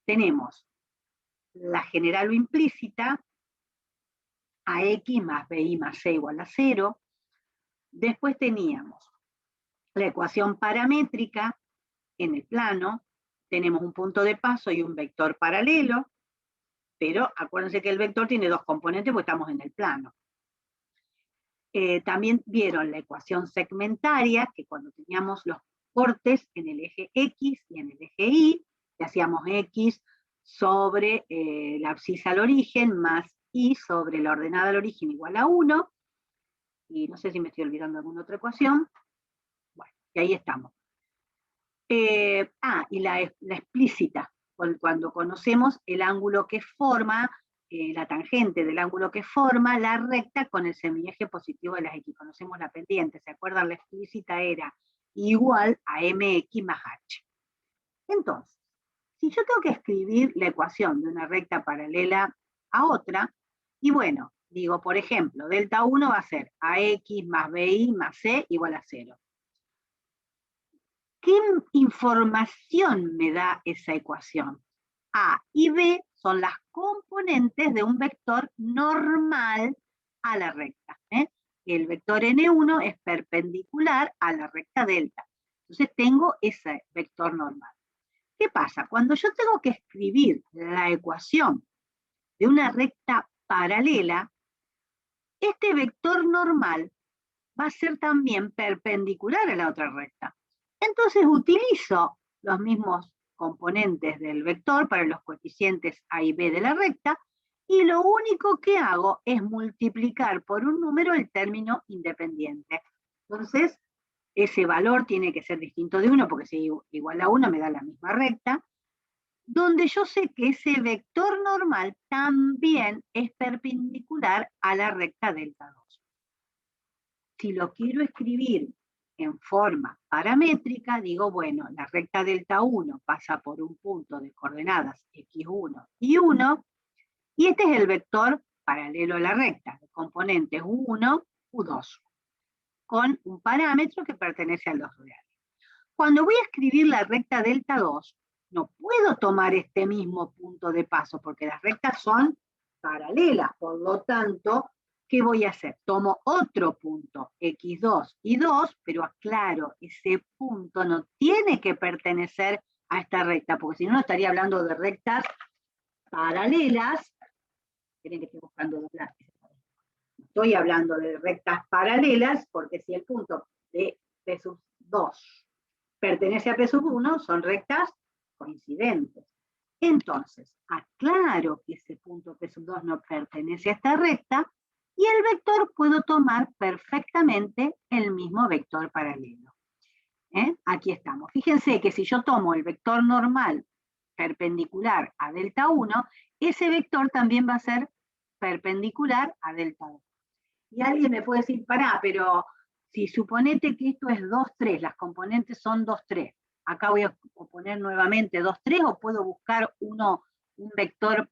[SPEAKER 1] tenemos la general o implícita, ax más bi más c igual a 0. Después teníamos la ecuación paramétrica en el plano, tenemos un punto de paso y un vector paralelo, pero acuérdense que el vector tiene dos componentes porque estamos en el plano. También vieron la ecuación segmentaria, que cuando teníamos los cortes en el eje X y en el eje Y, que hacíamos X sobre la abscisa al origen más Y sobre la ordenada al origen igual a 1, y no sé si me estoy olvidando alguna otra ecuación. Bueno, y ahí estamos. Y la explícita, cuando conocemos el ángulo que forma, la tangente del ángulo que forma la recta con el semieje positivo de las X. Conocemos la pendiente, ¿se acuerdan? La explícita era igual a mx más h. Entonces, si yo tengo que escribir la ecuación de una recta paralela a otra, y bueno, digo, por ejemplo, delta 1 va a ser ax más bi más c igual a 0. ¿Qué información me da esa ecuación? A y B son las componentes de un vector normal a la recta. El vector n1 es perpendicular a la recta delta. Entonces tengo ese vector normal. ¿Qué pasa? Cuando yo tengo que escribir la ecuación de una recta paralela, este vector normal va a ser también perpendicular a la otra recta. Entonces utilizo los mismos componentes del vector para los coeficientes a y b de la recta, y lo único que hago es multiplicar por un número el término independiente. Entonces, ese valor tiene que ser distinto de 1, porque si igual a 1 me da la misma recta, donde yo sé que ese vector normal también es perpendicular a la recta delta 2. Si lo quiero escribir en forma paramétrica, digo, bueno, la recta delta 1 pasa por un punto de coordenadas x1 y 1, y este es el vector paralelo a la recta, de componentes u1, u2, con un parámetro que pertenece a los reales. Cuando voy a escribir la recta delta 2, no puedo tomar este mismo punto de paso, porque las rectas son paralelas, por lo tanto, ¿qué voy a hacer? Tomo otro punto, x2 y 2, pero aclaro, ese punto no tiene que pertenecer a esta recta, porque si no, estaría hablando de rectas paralelas. Tienen que estar buscando dos lápices. Estoy hablando de rectas paralelas, porque si el punto de P sub 2 pertenece a P sub 1, son rectas coincidentes. Entonces, aclaro que ese punto P sub 2 no pertenece a esta recta, y el vector puedo tomar perfectamente el mismo vector paralelo. Aquí estamos. Fíjense que si yo tomo el vector normal perpendicular a delta 1, ese vector también va a ser perpendicular a delta 2. Y alguien me puede decir, pará, pero si suponete que esto es 2, 3, las componentes son 2, 3, acá voy a poner nuevamente 2, 3, o puedo buscar un vector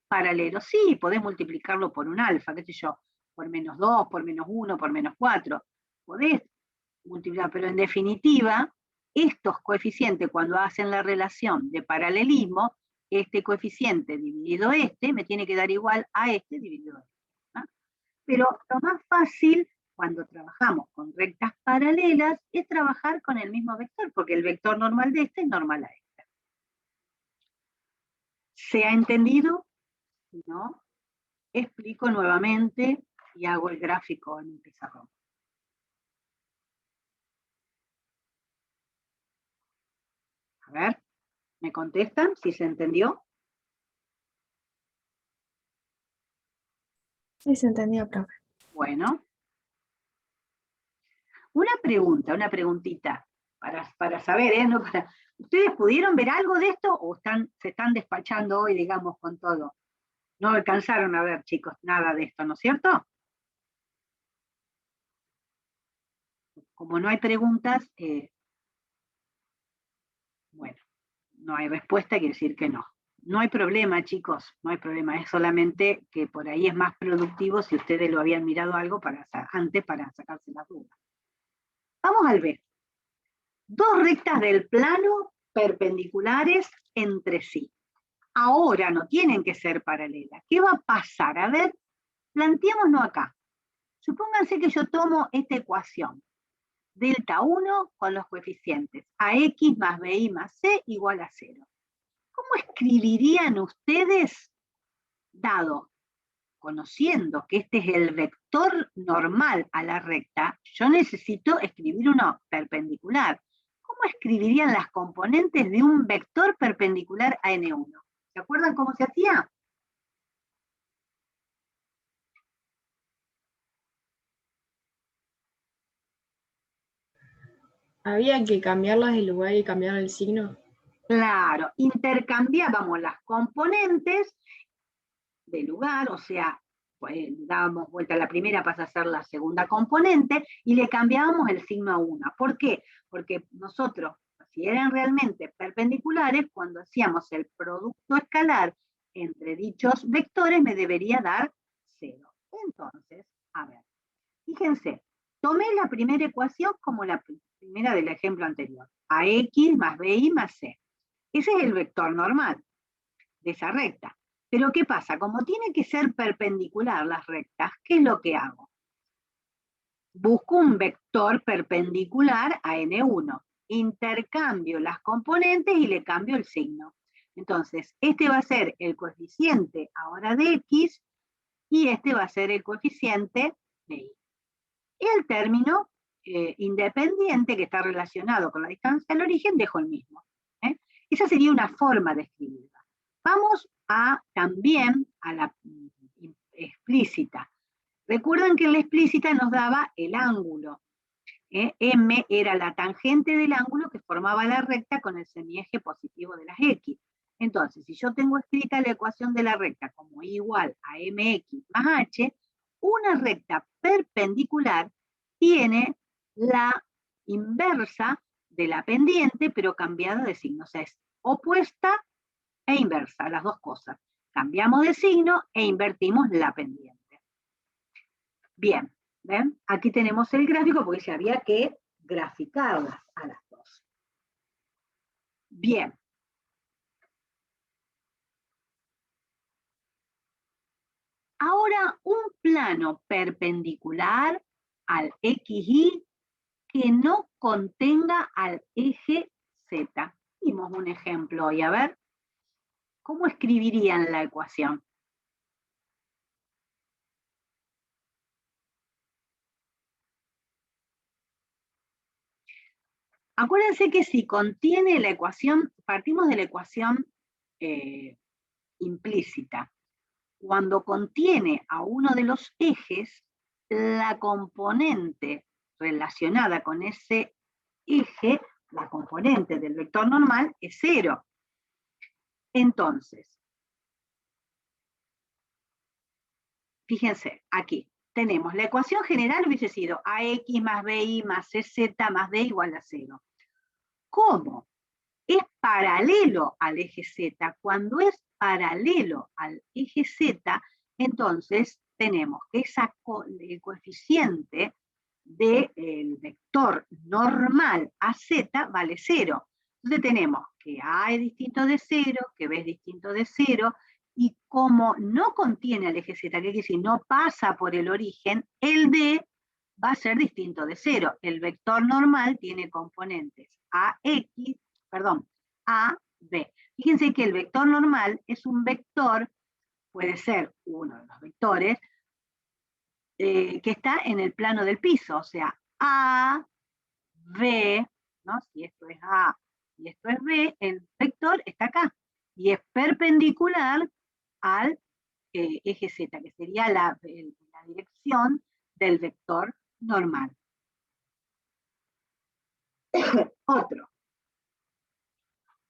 [SPEAKER 1] paralelo. Sí, podés multiplicarlo por un alfa, qué sé yo, por menos 2, por menos 1, por menos 4. Podés multiplicar, pero en definitiva, estos coeficientes, cuando hacen la relación de paralelismo, este coeficiente dividido este me tiene que dar igual a este dividido este, ¿no? Pero lo más fácil cuando trabajamos con rectas paralelas es trabajar con el mismo vector, porque el vector normal de este es normal a este. ¿Se ha entendido? Si no, explico nuevamente y hago el gráfico en un pizarrón. A ver, ¿me contestan si se entendió?
[SPEAKER 2] Sí, se entendió, profe.
[SPEAKER 1] Bueno. Una preguntita, para saber, ¿eh? No para... ¿Ustedes pudieron ver algo de esto o se están despachando hoy, digamos, con todo? No alcanzaron a ver, chicos, nada de esto, ¿no es cierto? Como no hay preguntas, bueno, no hay respuesta, quiere decir que no. No hay problema, chicos, no hay problema, es solamente que por ahí es más productivo si ustedes lo habían mirado algo antes para sacarse las dudas. Vamos al B. Dos rectas del plano perpendiculares entre sí. Ahora no tienen que ser paralelas. ¿Qué va a pasar? A ver, planteémonos acá. Supónganse que yo tomo esta ecuación. Delta 1 con los coeficientes ax más bi más c igual a 0. ¿Cómo escribirían ustedes, dado, conociendo que este es el vector normal a la recta, yo necesito escribir uno perpendicular? ¿Cómo escribirían las componentes de un vector perpendicular a N1? ¿Se acuerdan cómo se hacía?
[SPEAKER 3] Había que cambiarlas de lugar y cambiar el signo.
[SPEAKER 1] Claro, intercambiábamos las componentes de lugar, o sea, pues, dábamos vuelta a la primera, pasa a ser la segunda componente, y le cambiábamos el signo a una. ¿Por qué? Porque nosotros, si eran realmente perpendiculares, cuando hacíamos el producto escalar entre dichos vectores, me debería dar 0. Entonces, a ver, fíjense, tomé la primera ecuación como la primera del ejemplo anterior, ax más bi más c. Ese es el vector normal de esa recta. Pero ¿qué pasa? Como tiene que ser perpendicular las rectas, ¿qué es lo que hago? Busco un vector perpendicular a N1. Intercambio las componentes y le cambio el signo. Entonces, este va a ser el coeficiente ahora de x y este va a ser el coeficiente de y. El término independiente que está relacionado con la distancia al origen dejo el mismo. Esa sería una forma de escribirla. Vamos también a la explícita. Recuerdan que en la explícita nos daba el ángulo. M era la tangente del ángulo que formaba la recta con el semieje positivo de las X. Entonces, si yo tengo escrita la ecuación de la recta como I igual a mx más h, una recta perpendicular tiene la inversa de la pendiente, pero cambiada de signo. O sea, es opuesta e inversa, las dos cosas. Cambiamos de signo e invertimos la pendiente. Bien, ¿ven? Aquí tenemos el gráfico porque ya había que graficarlas a las dos. Bien. Ahora un plano perpendicular al XY que no contenga al eje Z. Dimos un ejemplo hoy, a ver. ¿Cómo escribirían la ecuación? Acuérdense que si contiene la ecuación, partimos de la ecuación implícita. Cuando contiene a uno de los ejes, la componente relacionada con ese eje, la componente del vector normal, es 0. Entonces, fíjense, aquí tenemos la ecuación general hubiese sido AX más BY más CZ más D igual a 0. ¿Cómo? Es paralelo al eje Z. Cuando es paralelo al eje Z, entonces tenemos que el coeficiente del vector normal a Z vale 0. Entonces tenemos que A es distinto de 0, que B es distinto de 0, y como no contiene al eje Z, que quiere decir no pasa por el origen, el D va a ser distinto de 0. El vector normal tiene componentes A, B. Fíjense que el vector normal es un vector, puede ser uno de los vectores, que está en el plano del piso, o sea, A, B, ¿no? Si esto es A y esto es B, el vector está acá, y es perpendicular al eje Z, que sería la dirección del vector normal. Otro.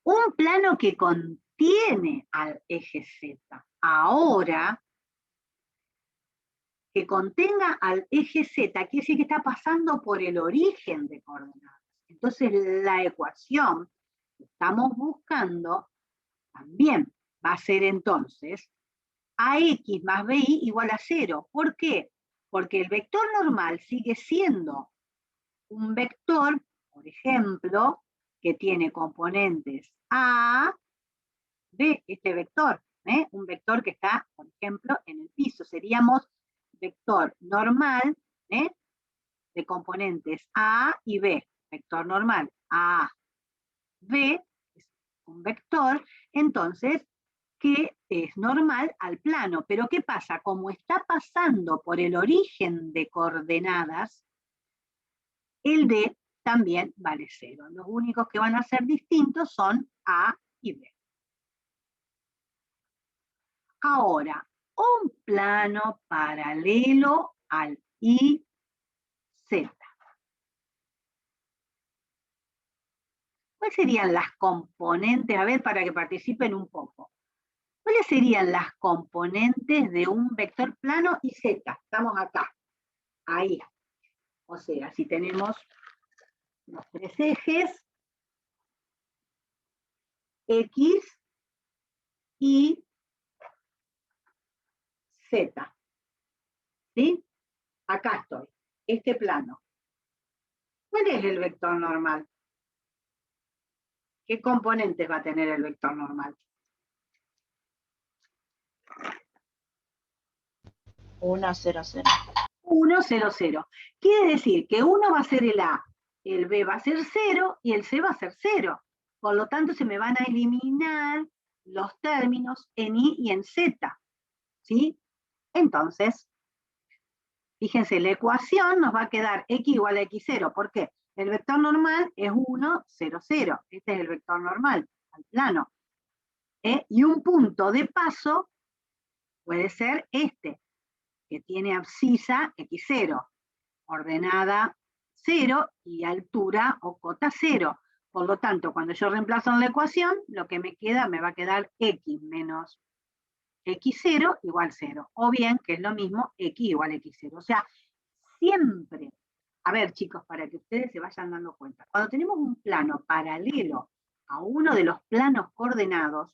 [SPEAKER 1] Un plano que contiene al eje Z. Ahora, que contenga al eje Z, quiere decir que está pasando por el origen de coordenadas. Entonces, la ecuación que estamos buscando también va a ser entonces AX más BY igual a 0. ¿Por qué? Porque el vector normal sigue siendo un vector, por ejemplo, que tiene componentes A, B, este vector, un vector que está, por ejemplo, en el piso. Seríamos vector normal, de componentes A y B. Vector normal A, B, es un vector, entonces, que es normal al plano. Pero ¿qué pasa? Como está pasando por el origen de coordenadas, el D también vale 0. Los únicos que van a ser distintos son A y B. Ahora, un plano paralelo al IZ. ¿Cuáles serían las componentes? A ver, para que participen un poco. ¿Cuáles serían las componentes de un vector plano y Z? Estamos acá, ahí. O sea, si tenemos los tres ejes, X, Y, Z. ¿Sí? Acá estoy, este plano. ¿Cuál es el vector normal? ¿Qué componentes va a tener el vector normal?
[SPEAKER 5] 1, 0, 0.
[SPEAKER 1] 1, 0, 0. Quiere decir que 1 va a ser el A, el B va a ser 0 y el C va a ser 0. Por lo tanto, se me van a eliminar los términos en I y en Z. ¿Sí? Entonces, fíjense, la ecuación nos va a quedar X igual a X0. ¿Por qué? El vector normal es 1, 0, 0. Este es el vector normal, al plano. Y un punto de paso puede ser este, que tiene abscisa X0, ordenada 0 y altura o cota 0. Por lo tanto, cuando yo reemplazo en la ecuación, lo que me queda, me va a quedar X menos X0 igual 0. O bien, que es lo mismo, X igual X0. O sea, siempre, a ver chicos, para que ustedes se vayan dando cuenta, cuando tenemos un plano paralelo a uno de los planos coordenados,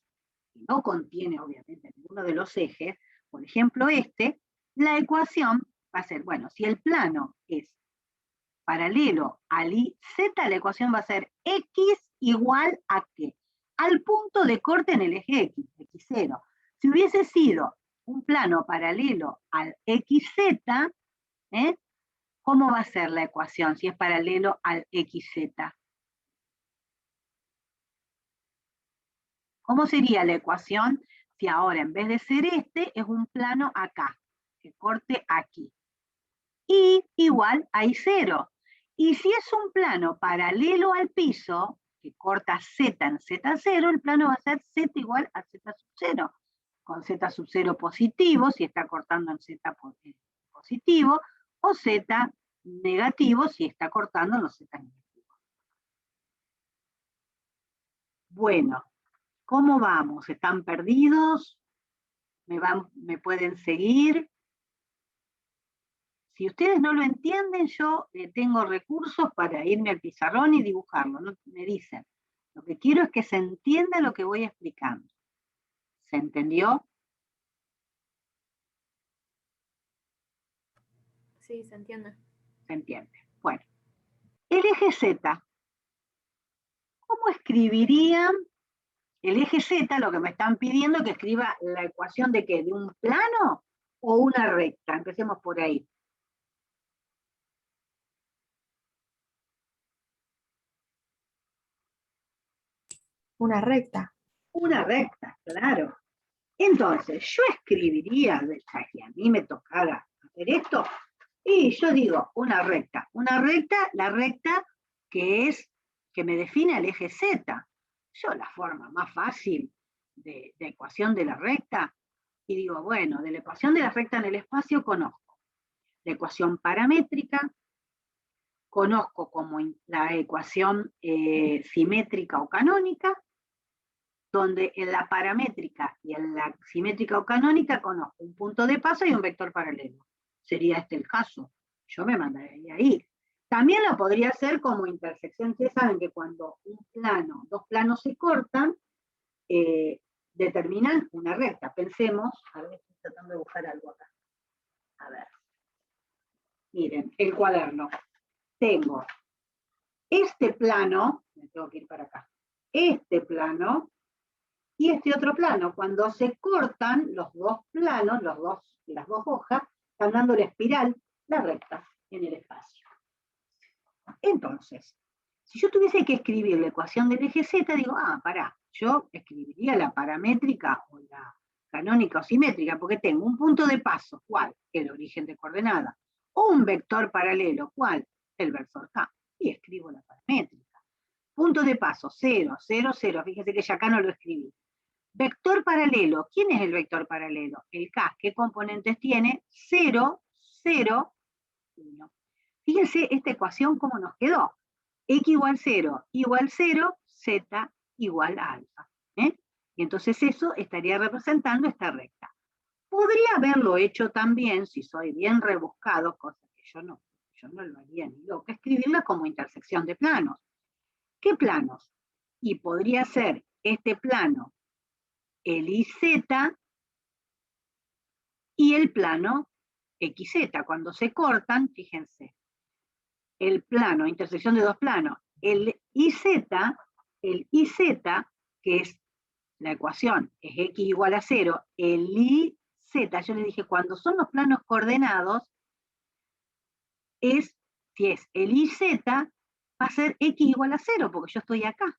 [SPEAKER 1] que no contiene obviamente ninguno de los ejes, por ejemplo este, la ecuación va a ser, bueno, si el plano es paralelo al IZ, la ecuación va a ser X igual a ¿qué? Al punto de corte en el eje X, X0. Si hubiese sido un plano paralelo al XZ, ¿cómo va a ser la ecuación si es paralelo al XZ? ¿Cómo sería la ecuación si ahora en vez de ser este es un plano acá, que corte aquí? Y igual a I0. Y si es un plano paralelo al piso, que corta Z en Z0, el plano va a ser Z igual a Z sub 0. Con Z sub 0 positivo, si está cortando en Z positivo, o Z negativo, si está cortando en los Z negativos. Bueno, ¿Cómo vamos? ¿Están perdidos? ¿Me pueden seguir? Si ustedes no lo entienden, yo tengo recursos para irme al pizarrón y dibujarlo, ¿no? Me dicen. Lo que quiero es que se entienda lo que voy explicando. ¿Se entendió?
[SPEAKER 2] Sí, se entiende.
[SPEAKER 1] Se entiende. Bueno, el eje Z. ¿Cómo escribirían el eje Z? Lo que me están pidiendo es que escriba la ecuación de ¿qué? ¿De un plano o una recta? Empecemos por ahí.
[SPEAKER 2] Una recta.
[SPEAKER 1] Una recta, claro. Entonces, yo escribiría, ya que a mí me tocara hacer esto, y yo digo una recta, la recta que me define el eje Z. Yo la forma más fácil de ecuación de la recta, y digo, bueno, de la ecuación de la recta en el espacio conozco la ecuación paramétrica, conozco como la ecuación simétrica o canónica, donde en la paramétrica y en la simétrica o canónica conozco un punto de paso y un vector paralelo. Sería este el caso. Yo me mandaría ahí. También lo podría hacer como intersección. Ustedes saben que cuando dos planos se cortan, determinan una recta. Pensemos, a ver, estoy tratando de buscar algo acá. A ver. Miren, el cuaderno. Tengo este plano, me tengo que ir para acá, este plano, y este otro plano. Cuando se cortan los dos planos, las dos hojas, están dando la espiral, la recta, en el espacio. Entonces, si yo tuviese que escribir la ecuación del eje Z, digo, yo escribiría la paramétrica o la canónica o simétrica, porque tengo un punto de paso, ¿cuál? El origen de coordenada. O un vector paralelo, ¿cuál? El versor K. Y escribo la paramétrica. Punto de paso, 0, 0, 0. Fíjense que ya acá no lo escribí. Vector paralelo. ¿Quién es el vector paralelo? El K. ¿Qué componentes tiene? 0, 0, 1. Fíjense esta ecuación cómo nos quedó. X igual 0, igual 0, Z igual a alfa. Y entonces eso estaría representando esta recta. Podría haberlo hecho también, si soy bien rebuscado, cosa que yo no lo haría ni loca, escribirla como intersección de planos. ¿Qué planos? Y podría ser este plano, el IZ, y el plano XZ. Cuando se cortan, fíjense, el plano, intersección de dos planos, el IZ, que es la ecuación, es X igual a 0, el IZ, yo les dije, cuando son los planos coordenados, si es el IZ, va a ser X igual a 0, porque yo estoy acá.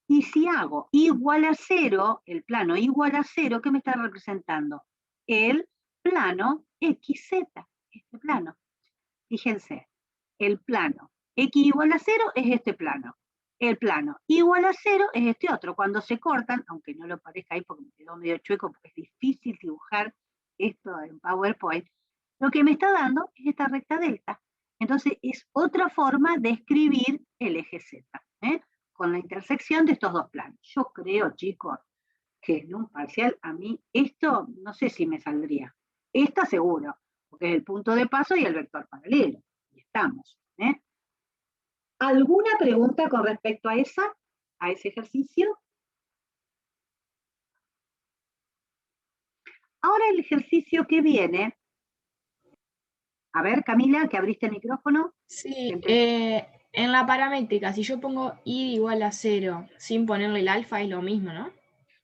[SPEAKER 1] Y si hago igual a 0, el plano igual a 0, ¿qué me está representando? El plano XZ, este plano. Fíjense, el plano X igual a 0 es este plano. El plano igual a 0 es este otro. Cuando se cortan, aunque no lo parezca ahí porque me quedó medio chueco, porque es difícil dibujar esto en PowerPoint, lo que me está dando es esta recta delta. Entonces es otra forma de escribir el eje Z, con la intersección de estos dos planos. Yo creo, chicos, que en un parcial a mí esto no sé si me saldría. Esta seguro, porque es el punto de paso y el vector paralelo. Y estamos. ¿Alguna pregunta con respecto a ese ejercicio? Ahora el ejercicio que viene. A ver, Camila, que abriste el micrófono.
[SPEAKER 3] Sí, en la paramétrica, si yo pongo i igual a 0 sin ponerle el alfa, es lo mismo, ¿no?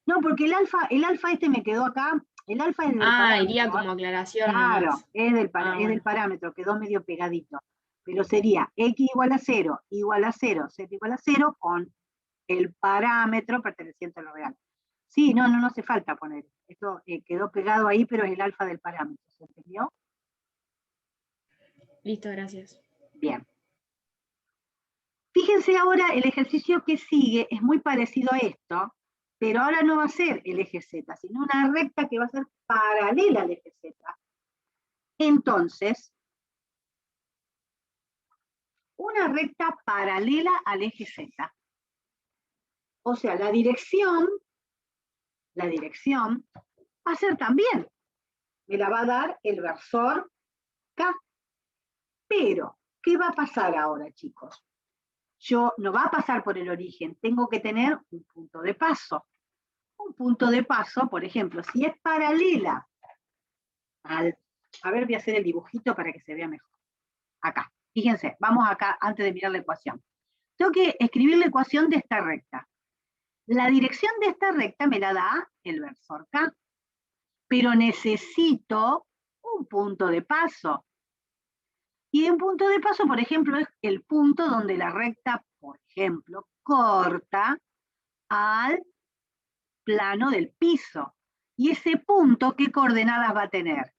[SPEAKER 1] No, porque el alfa este me quedó acá. El alfa es del parámetro.
[SPEAKER 3] Iría como aclaración.
[SPEAKER 1] Claro,
[SPEAKER 3] Nomás.
[SPEAKER 1] es del
[SPEAKER 3] Bueno.
[SPEAKER 1] parámetro, quedó medio pegadito. Pero sería X igual a 0, Z igual a 0, con el parámetro perteneciente a lo real. Sí, no hace falta poner. Esto quedó pegado ahí, pero es el alfa del parámetro. ¿Se entendió?
[SPEAKER 3] Listo, gracias.
[SPEAKER 1] Bien. Fíjense ahora, el ejercicio que sigue es muy parecido a esto, pero ahora no va a ser el eje Z, sino una recta que va a ser paralela al eje Z. Entonces, una recta paralela al eje Z. O sea, la dirección va a ser también, me la va a dar el versor K. Pero, ¿qué va a pasar ahora, chicos? No va a pasar por el origen, tengo que tener un punto de paso. Un punto de paso, por ejemplo, si es paralela a ver, voy a hacer el dibujito para que se vea mejor. Acá, fíjense, vamos acá antes de mirar la ecuación. Tengo que escribir la ecuación de esta recta. La dirección de esta recta me la da el versor K, pero necesito un punto de paso. Y un punto de paso, por ejemplo, es el punto donde la recta, por ejemplo, corta al plano del piso. Y ese punto, ¿qué coordenadas va a tener?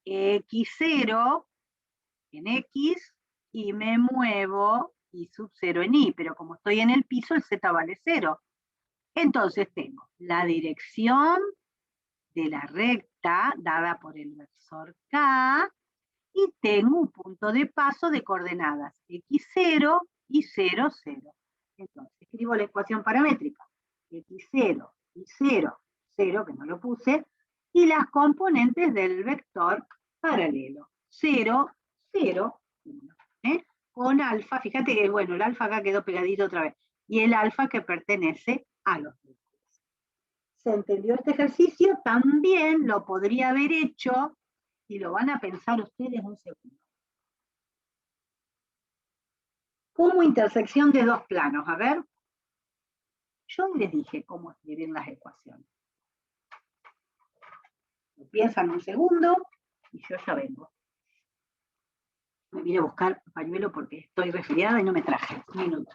[SPEAKER 1] X0 en X y me muevo y sub 0 en Y, pero como estoy en el piso, el Z vale 0. Entonces tengo la dirección de la recta dada por el versor K y tengo un punto de paso de coordenadas X0 y 0, 0. Entonces escribo la ecuación paramétrica. X0 y 0, 0, que no lo puse, y las componentes del vector paralelo. 0, 0, 1. Con alfa, fíjate que bueno, el alfa acá quedó pegadito otra vez, y el alfa que pertenece a los vectores. ¿Se entendió este ejercicio? También lo podría haber hecho, y lo van a pensar ustedes un segundo, como intersección de dos planos. A ver, yo les dije cómo escribir las ecuaciones. Lo piensan un segundo y yo ya vengo. Me vine a buscar pañuelo porque estoy resfriada y no me traje. Un minuto.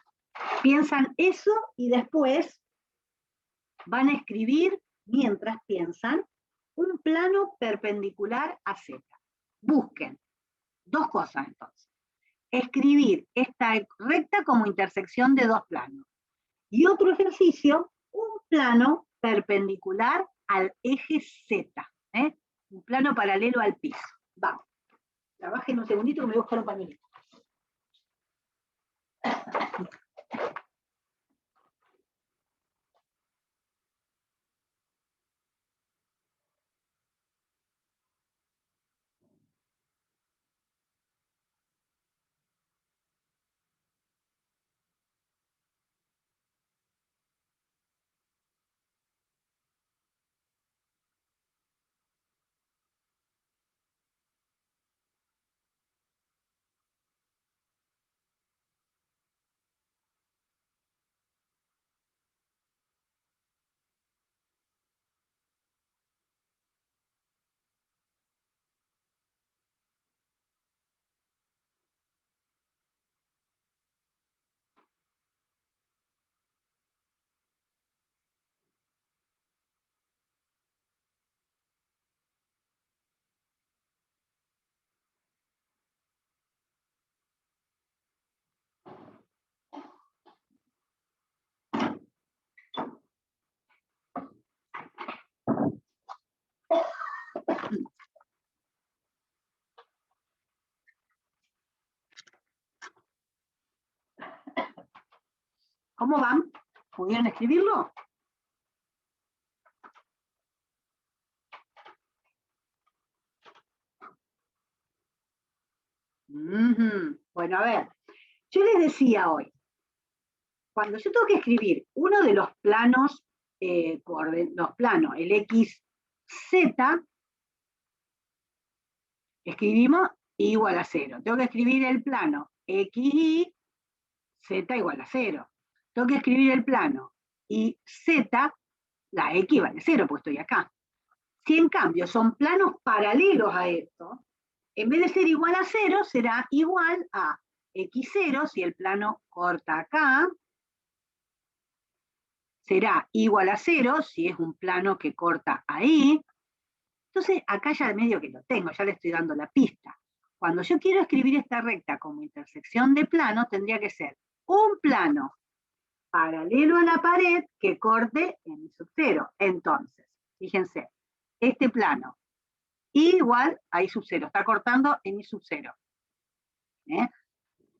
[SPEAKER 1] Piensan eso y después van a escribir, mientras piensan, un plano perpendicular a Z. Busquen dos cosas entonces. Escribir esta recta como intersección de dos planos. Y otro ejercicio, un plano perpendicular al eje Z. Un plano paralelo al piso. Vamos. Trabajen un segundito que me voy a buscar un pañuelito. ¿Cómo van? ¿Pudieron escribirlo? Bueno, a ver, yo les decía hoy, cuando yo tengo que escribir uno de los planos, el XZ, escribimos Y igual a 0. Tengo que escribir el plano XY, Z igual a 0. Tengo que escribir el plano y Z, la X vale 0, porque estoy acá. Si en cambio son planos paralelos a esto, en vez de ser igual a 0, será igual a X0, si el plano corta acá, será igual a 0, si es un plano que corta ahí. Entonces, acá ya medio que lo tengo, ya le estoy dando la pista. Cuando yo quiero escribir esta recta como intersección de planos, tendría que ser un plano paralelo a la pared que corte en I sub 0. Entonces, fíjense, este plano igual a I sub 0, está cortando en I sub 0.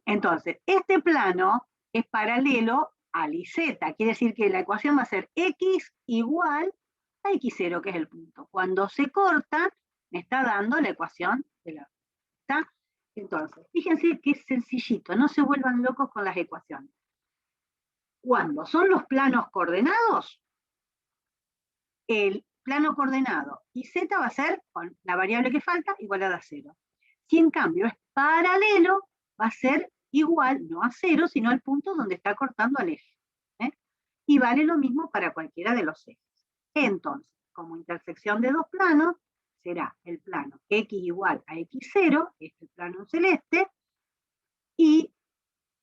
[SPEAKER 1] Entonces, este plano es paralelo al y z. Quiere decir que la ecuación va a ser x igual a x0, que es el punto. Cuando se corta, me está dando la ecuación de la recta. Entonces, fíjense que es sencillito, no se vuelvan locos con las ecuaciones. Cuando son los planos coordenados, el plano coordenado y z va a ser, con la variable que falta, igualada a 0. Si en cambio es paralelo, va a ser igual, no a 0, sino al punto donde está cortando al eje. Y vale lo mismo para cualquiera de los ejes. Entonces, como intersección de dos planos, será el plano x igual a x0, este es el plano celeste, y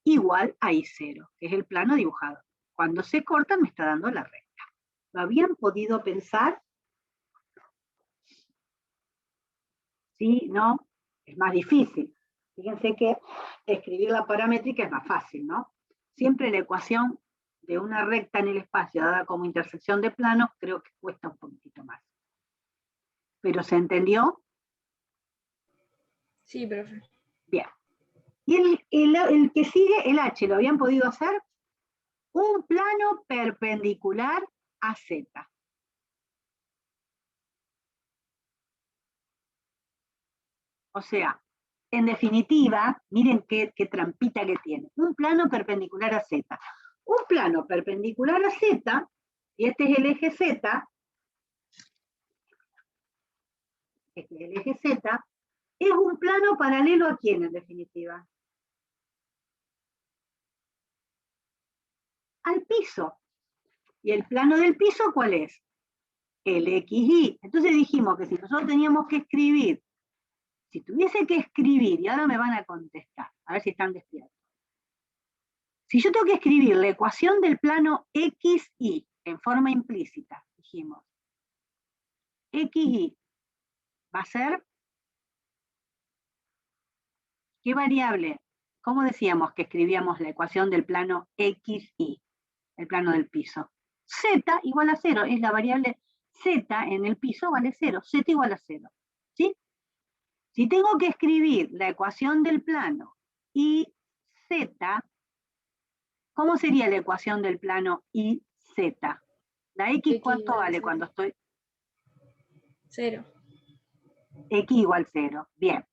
[SPEAKER 1] igual a y0, que es el plano dibujado. Cuando se corta me está dando la recta. ¿Lo habían podido pensar? ¿Sí? ¿No? Es más difícil. Fíjense que escribir la paramétrica es más fácil, ¿no? Siempre la ecuación de una recta en el espacio dada como intersección de planos creo que cuesta un poquitito más. ¿Pero se entendió?
[SPEAKER 3] Sí, profe.
[SPEAKER 1] Bien. Y el que sigue, el H, ¿lo habían podido hacer? Un plano perpendicular a Z. O sea, en definitiva, miren qué trampita que tiene. Un plano perpendicular a Z. Un plano perpendicular a Z, y este es el eje Z, este es el eje Z, es un plano paralelo a ¿quién en definitiva? Al piso. ¿Y el plano del piso cuál es? El XY. Entonces dijimos que si nosotros teníamos que escribir, si tuviese que escribir, y ahora me van a contestar, a ver si están despiertos. Si yo tengo que escribir la ecuación del plano XY en forma implícita, dijimos, XY va a ser, ¿qué variable? ¿Cómo decíamos que escribíamos la ecuación del plano XY, el plano del piso? Z igual a 0, es la variable Z en el piso vale 0, Z igual a 0, ¿sí? Si tengo que escribir la ecuación del plano YZ, ¿cómo sería la ecuación del plano YZ? ¿La X cuánto vale cuando estoy?
[SPEAKER 3] 0.
[SPEAKER 1] X igual 0, bien.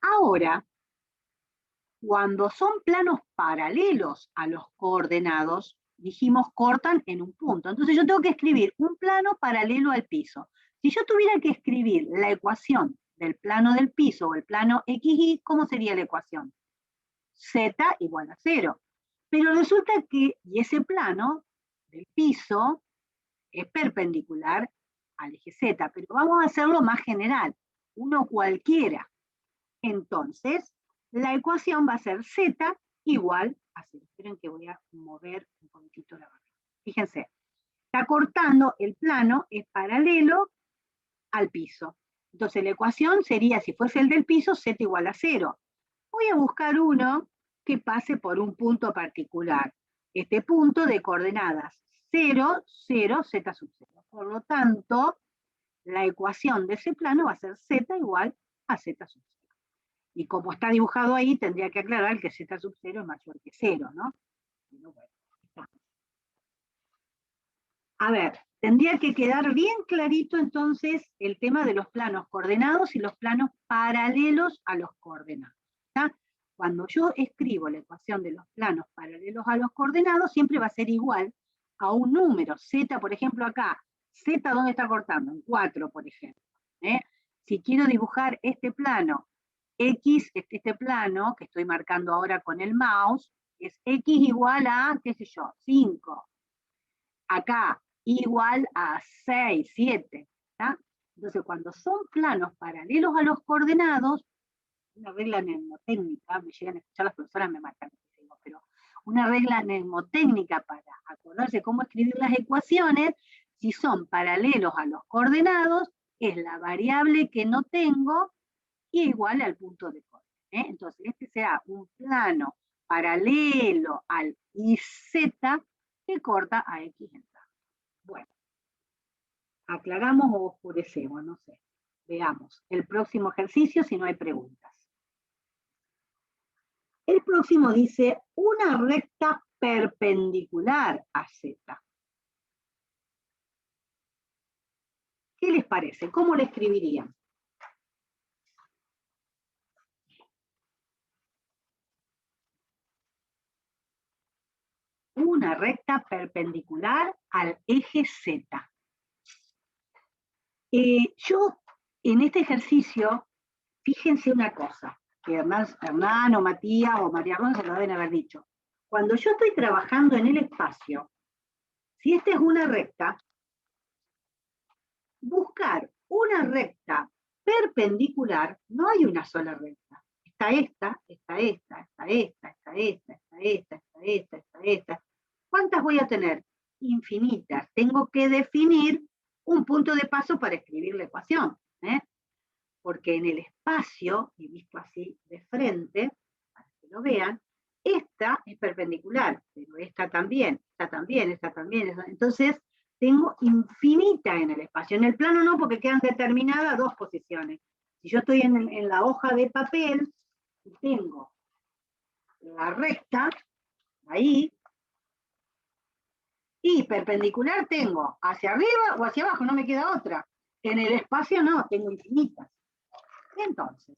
[SPEAKER 1] Ahora, cuando son planos paralelos a los coordenados, dijimos cortan en un punto. Entonces yo tengo que escribir un plano paralelo al piso. Si yo tuviera que escribir la ecuación del plano del piso o el plano XY, ¿cómo sería la ecuación? Z igual a 0. Pero resulta que, y ese plano del piso es perpendicular al eje Z, pero vamos a hacerlo más general, uno cualquiera. Entonces, la ecuación va a ser Z igual a 0. Esperen que voy a mover un poquitito la barra. Fíjense, está cortando, el plano es paralelo al piso. Entonces la ecuación sería, si fuese el del piso, Z igual a 0. Voy a buscar uno que pase por un punto particular. Este punto de coordenadas 0, 0, Z sub 0. Por lo tanto, la ecuación de ese plano va a ser Z igual a Z sub 0. Y como está dibujado ahí, tendría que aclarar que Z sub 0 es mayor que 0, ¿no? Pero bueno, está. A ver, tendría que quedar bien clarito entonces el tema de los planos coordenados y los planos paralelos a los coordenados. ¿Está? Cuando yo escribo la ecuación de los planos paralelos a los coordenados, siempre va a ser igual a un número. Z, por ejemplo, acá. Z, ¿dónde está cortando? En 4, por ejemplo. Si quiero dibujar este plano, X, este plano, que estoy marcando ahora con el mouse, es X igual a, qué sé yo, 5. Acá, igual a 6, 7. ¿tá? Entonces, cuando son planos paralelos a los coordenados, una regla mnemotécnica, me llegan a escuchar las profesoras, me matan, pero una regla mnemotécnica para acordarse cómo escribir las ecuaciones, si son paralelos a los coordenados, es la variable que no tengo y igual al punto de corte. Entonces, este será un plano paralelo al YZ que corta a X en Z. Bueno, aclaramos o oscurecemos, no sé. Veamos el próximo ejercicio si no hay preguntas. El próximo dice, una recta perpendicular a Z. ¿Qué les parece? ¿Cómo le escribirían? Una recta perpendicular al eje Z. Yo, en este ejercicio, fíjense una cosa, que Hernán o Matías o María Rosa se lo deben haber dicho. Cuando yo estoy trabajando en el espacio, si esta es una recta, buscar una recta perpendicular, no hay una sola recta. Está esta, está esta, está esta, está esta, está esta, está esta, está esta. ¿Cuántas voy a tener? Infinitas. Tengo que definir un punto de paso para escribir la ecuación. Porque en el espacio, y visto así de frente, para que lo vean, esta es perpendicular, pero esta también, esta también, esta también. Entonces, tengo infinita en el espacio. En el plano no, porque quedan determinadas dos posiciones. Si yo estoy en la hoja de papel, y tengo la recta, ahí, y perpendicular tengo hacia arriba o hacia abajo, no me queda otra. En el espacio no, tengo infinitas. Entonces,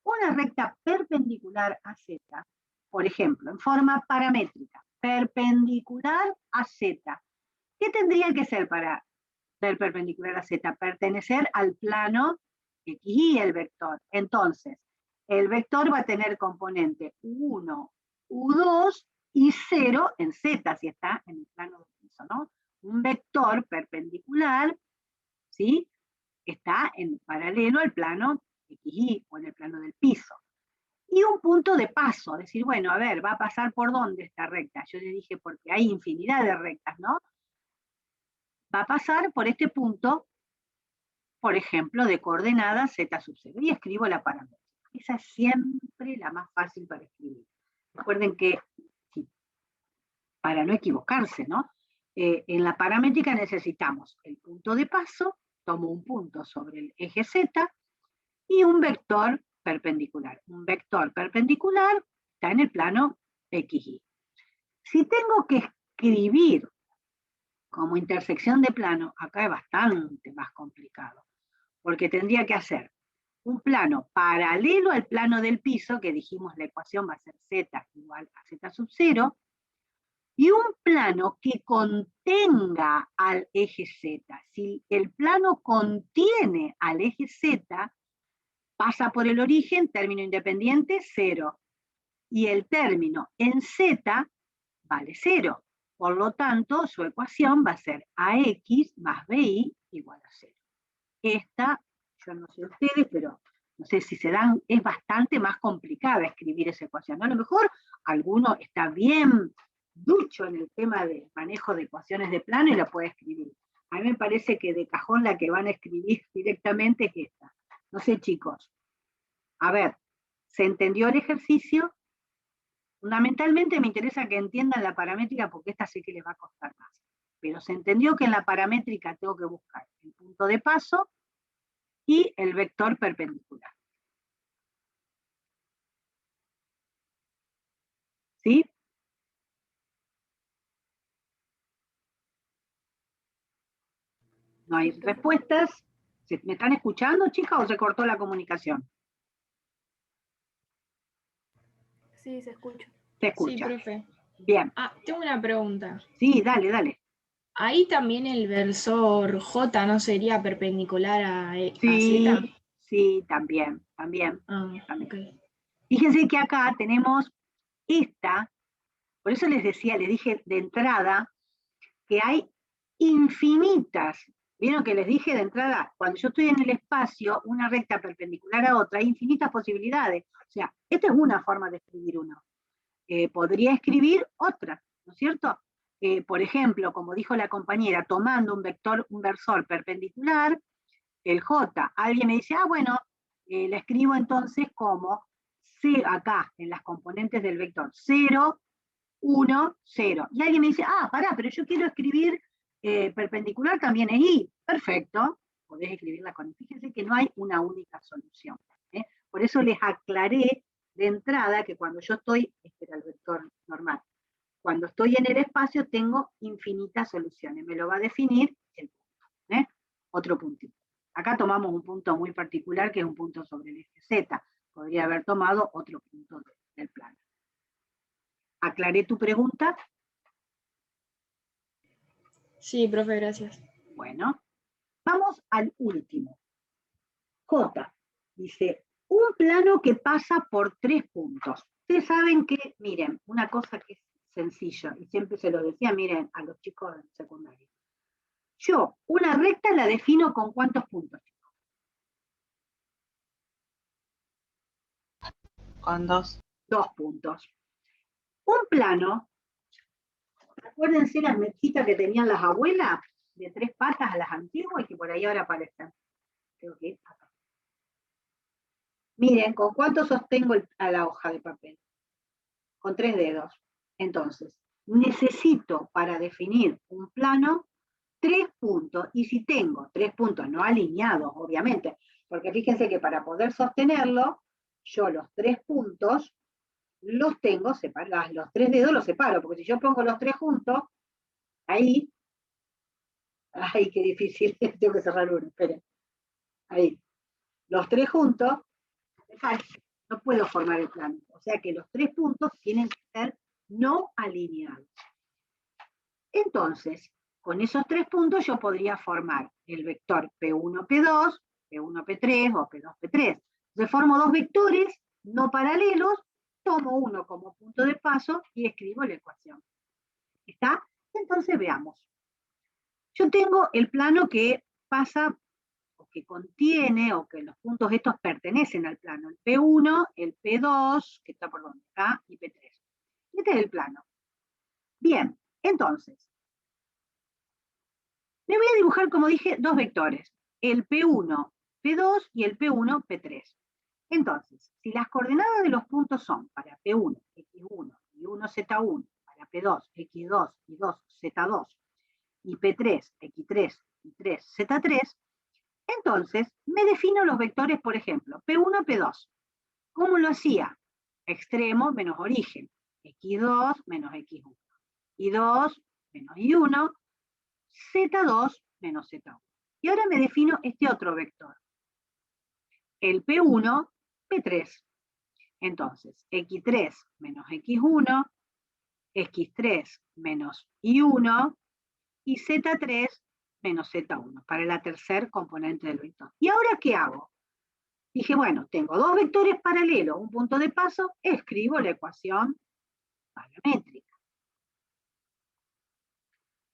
[SPEAKER 1] una recta perpendicular a Z, por ejemplo, en forma paramétrica, perpendicular a Z, ¿qué tendría que ser para ser perpendicular a Z? Pertenecer al plano XY, el vector. Entonces, el vector va a tener componente U1, U2 y 0 en Z, si está en el plano del piso, ¿no? Un vector perpendicular, ¿sí? Está en paralelo al plano XY o en el plano del piso. Y un punto de paso, decir, bueno, a ver, ¿va a pasar por dónde esta recta? Yo le dije, porque hay infinidad de rectas, ¿no? Va a pasar por este punto, por ejemplo, de coordenadas Z sub 0, y escribo la paramétrica. Esa es siempre la más fácil para escribir. Recuerden que, sí, para no equivocarse, ¿no? En la paramétrica necesitamos el punto de paso, tomo un punto sobre el eje Z, y un vector perpendicular. Un vector perpendicular está en el plano XY. Si tengo que escribir como intersección de plano, acá es bastante más complicado, porque tendría que hacer un plano paralelo al plano del piso, que dijimos la ecuación va a ser Z igual a Z sub 0, y un plano que contenga al eje Z. Si el plano contiene al eje Z, pasa por el origen, término independiente, 0. Y el término en Z vale 0. Por lo tanto, su ecuación va a ser AX más BY igual a 0. Esta, yo no sé ustedes, pero no sé si se dan, es bastante más complicada escribir esa ecuación. A lo mejor alguno está bien ducho en el tema de manejo de ecuaciones de plano y la puede escribir. A mí me parece que de cajón la que van a escribir directamente es esta. No sé, chicos. A ver, ¿se entendió el ejercicio? Fundamentalmente me interesa que entiendan la paramétrica porque esta sí que les va a costar más. Pero se entendió que en la paramétrica tengo que buscar el punto de paso y el vector perpendicular. ¿Sí? ¿No hay respuestas? ¿Me están escuchando, chicas, o se cortó la comunicación?
[SPEAKER 2] Sí, se escucha.
[SPEAKER 1] Se
[SPEAKER 3] Sí,
[SPEAKER 1] escucha.
[SPEAKER 3] profe.
[SPEAKER 1] Bien.
[SPEAKER 3] Tengo una pregunta.
[SPEAKER 1] Sí, dale, dale.
[SPEAKER 3] Ahí también el versor J no sería perpendicular a
[SPEAKER 1] Sí,
[SPEAKER 3] Z.
[SPEAKER 1] sí, también.
[SPEAKER 3] También.
[SPEAKER 1] Okay. Fíjense que acá tenemos esta, por eso les decía, les dije de entrada, que hay infinitas. ¿Vieron que les dije de entrada? Cuando yo estoy en el espacio, una recta perpendicular a otra, hay infinitas posibilidades. O sea, esta es una forma de escribir uno. Podría escribir otra, ¿no es cierto? Por ejemplo, como dijo la compañera, tomando un versor perpendicular, el J, alguien me dice, bueno, la escribo entonces como C, acá, en las componentes del vector, 0, 1, 0. Y alguien me dice, pará, pero yo quiero escribir perpendicular también es I. Perfecto, podés escribirla con I. Fíjense que no hay una única solución. Por eso les aclaré de entrada que cuando yo estoy, este era el vector normal, cuando estoy en el espacio tengo infinitas soluciones. Me lo va a definir el punto. Otro puntito. Acá tomamos un punto muy particular, que es un punto sobre el eje Z. Podría haber tomado otro punto del plano. ¿Aclaré tu pregunta?
[SPEAKER 3] Sí, profe, gracias.
[SPEAKER 1] Bueno, vamos al último. J. Dice, un plano que pasa por 3 puntos. Ustedes saben que, miren, una cosa que es sencilla, y siempre se lo decía, miren, a los chicos del secundario. Yo, una recta la defino con ¿cuántos puntos?
[SPEAKER 5] Con 2.
[SPEAKER 1] 2 puntos. Un plano, acuérdense las mechitas que tenían las abuelas, de 3 patas a las antiguas, y que por ahí ahora aparecen. Creo que acá. Miren, ¿con cuánto sostengo a la hoja de papel? Con 3 dedos. Entonces, necesito para definir un plano 3 puntos, y si tengo 3 puntos no alineados, obviamente, porque fíjense que para poder sostenerlo, yo los 3 puntos los tengo separados, los 3 dedos los separo, porque si yo pongo los 3 juntos, ahí, ay, qué difícil, tengo que cerrar uno, esperen, ahí, los 3 juntos, no puedo formar el plano, o sea que los 3 puntos tienen que ser no alineados. Entonces, con esos 3 puntos yo podría formar el vector P1, P2, P1, P3 o P2, P3. Entonces formo 2 vectores no paralelos, tomo uno como punto de paso y escribo la ecuación. ¿Está? Entonces veamos. Yo tengo el plano que pasa, o que contiene, o que los puntos estos pertenecen al plano. El P1, el P2, que está por donde está, y P3. Este es el plano. Bien, entonces, me voy a dibujar, como dije, 2 vectores, el P1, P2 y el P1, P3. Entonces, si las coordenadas de los puntos son para P1, X1 y 1, Z1, para P2, X2 y 2, Z2, y P3, X3 y 3, Z3, entonces me defino los vectores, por ejemplo, P1, P2. ¿Cómo lo hacía? Extremo menos origen, X2 menos X1, Y2 menos Y1, Z2 menos Z1. Y ahora me defino este otro vector, el P1, P3. Entonces, X3 menos X1, X3 menos Y1, y Z3 menos Z1, para la tercer componente del vector. ¿Y ahora qué hago? Dije, bueno, tengo 2 vectores paralelos, un punto de paso, escribo la ecuación paramétrica.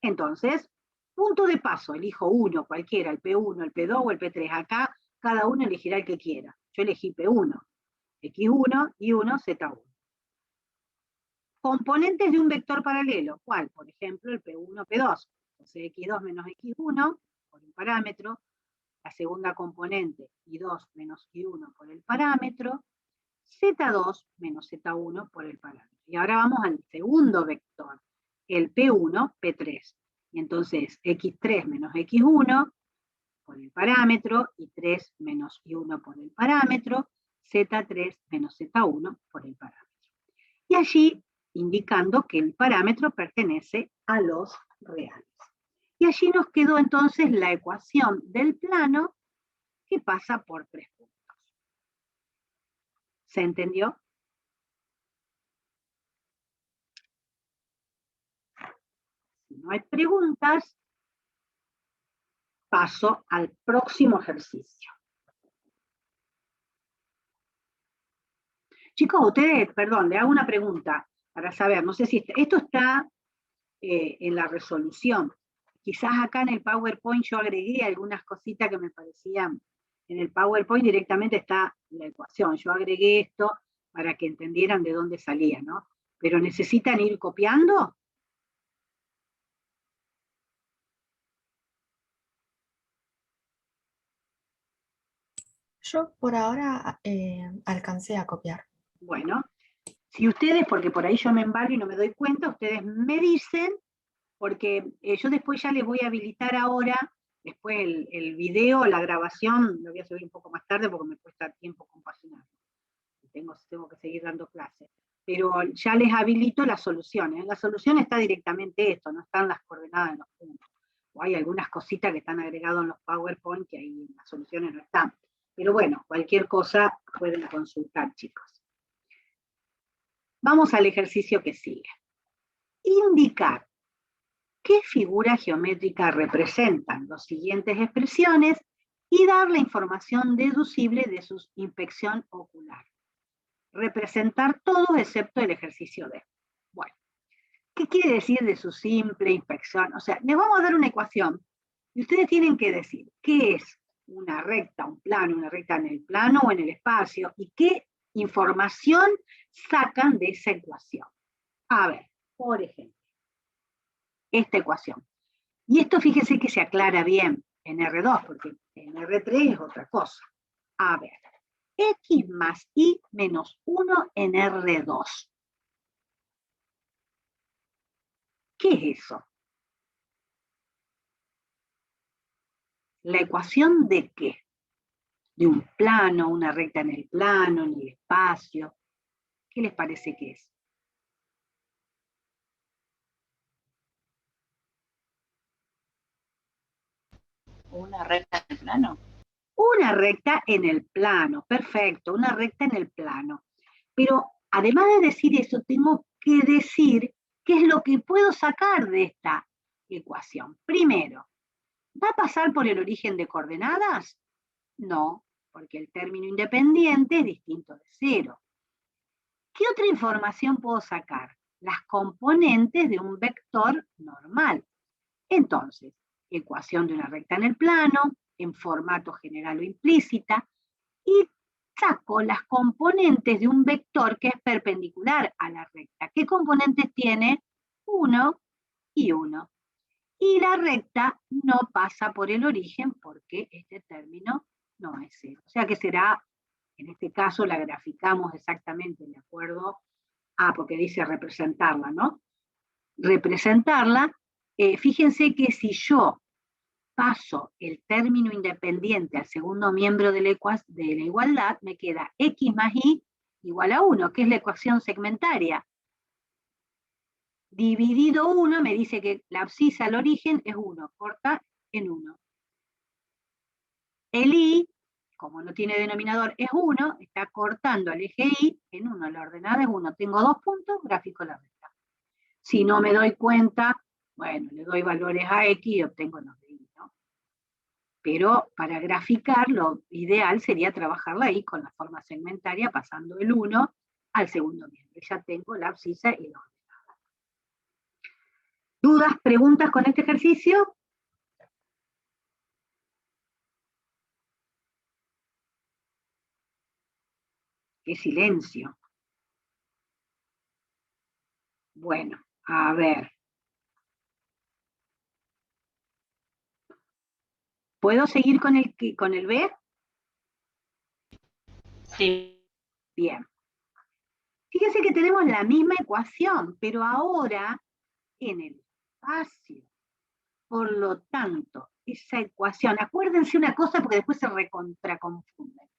[SPEAKER 1] Entonces, punto de paso, elijo uno, cualquiera, el P1, el P2 o el P3. Acá cada uno elegirá el que quiera. Yo elegí P1, X1 y 1, Z1. Componentes de un vector paralelo, ¿cuál? Por ejemplo, el P1, P2. Entonces, X2 menos X1 por un parámetro, la segunda componente, Y2 menos Y1 por el parámetro, Z2 menos Z1 por el parámetro. Y ahora vamos al segundo vector, el P1, P3. Y entonces X3 menos X1 por el parámetro, Y3 menos Y1 por el parámetro, Z3 menos Z1 por el parámetro. Y allí indicando que el parámetro pertenece a los reales. Y allí nos quedó entonces la ecuación del plano que pasa por 3 puntos. ¿Se entendió? Si no hay preguntas, paso al próximo ejercicio. Chicos, ustedes, perdón, le hago una pregunta para saber, no sé si esto está en la resolución. Quizás acá en el PowerPoint yo agregué algunas cositas que me parecían, en el PowerPoint directamente está la ecuación, yo agregué esto para que entendieran de dónde salía, ¿no? Pero ¿necesitan ir copiando?
[SPEAKER 6] Yo por ahora alcancé a copiar.
[SPEAKER 1] Bueno, si ustedes, porque por ahí yo me embargo y no me doy cuenta, ustedes me dicen, porque yo después ya les voy a habilitar ahora, después el video, la grabación, lo voy a subir un poco más tarde porque me cuesta tiempo compaginarlo. Tengo que seguir dando clases. pero ya les habilito las soluciones. En la solución está directamente esto, no están las coordenadas en los puntos. O hay algunas cositas que están agregadas en los PowerPoint que ahí en las soluciones no están. Pero bueno, cualquier cosa pueden consultar, chicos. Vamos al ejercicio que sigue. Indicar qué figura geométrica representan las siguientes expresiones y dar la información deducible de su inspección ocular. Representar todo excepto el ejercicio D. Bueno, ¿qué quiere decir de su simple inspección? O sea, les vamos a dar una ecuación y ustedes tienen que decir qué es una recta, un plano, una recta en el plano o en el espacio, y qué información sacan de esa ecuación. A ver, por ejemplo, esta ecuación. Y esto fíjense que se aclara bien en R2, porque en R3 es otra cosa. A ver, X más Y menos 1 en R2. ¿Qué es eso? ¿La ecuación de qué? ¿De un plano, una recta en el plano, en el espacio? ¿Qué les parece que es?
[SPEAKER 5] Una recta en el plano.
[SPEAKER 1] Una recta en el plano, perfecto, una recta en el plano. Pero además de decir eso, tengo que decir qué es lo que puedo sacar de esta ecuación. Primero, ¿va a pasar por el origen de coordenadas? No, porque el término independiente es distinto de 0. ¿Qué otra información puedo sacar? Las componentes de un vector normal. Entonces, ecuación de una recta en el plano, en formato general o implícita, y saco las componentes de un vector que es perpendicular a la recta. ¿Qué componentes tiene? 1 y 1. Y la recta no pasa por el origen porque este término no es 0. O sea que será, en este caso la graficamos exactamente de acuerdo a, porque dice representarla, ¿no? Representarla, fíjense que si yo paso el término independiente al segundo miembro de la igualdad, me queda X más Y igual a 1, que es la ecuación segmentaria. Dividido 1 me dice que la abscisa al origen es 1, corta en 1. El Y, como no tiene denominador, es 1, está cortando al eje Y en 1, la ordenada es 1. Tengo 2 puntos, gráfico la recta. Si no me doy cuenta, bueno, le doy valores a X y obtengo los de Y, ¿no? Pero para graficar, lo ideal sería trabajarla ahí con la forma segmentaria, pasando el 1 al segundo miembro. Ya tengo la abscisa y la ordenada. ¿Dudas, preguntas con este ejercicio? ¡Qué silencio! Bueno, a ver. ¿Puedo seguir con el B?
[SPEAKER 5] Sí.
[SPEAKER 1] Bien. Fíjense que tenemos la misma ecuación, pero ahora en el espacio. Por lo tanto, esa ecuación, acuérdense una cosa porque después se recontraconfunden.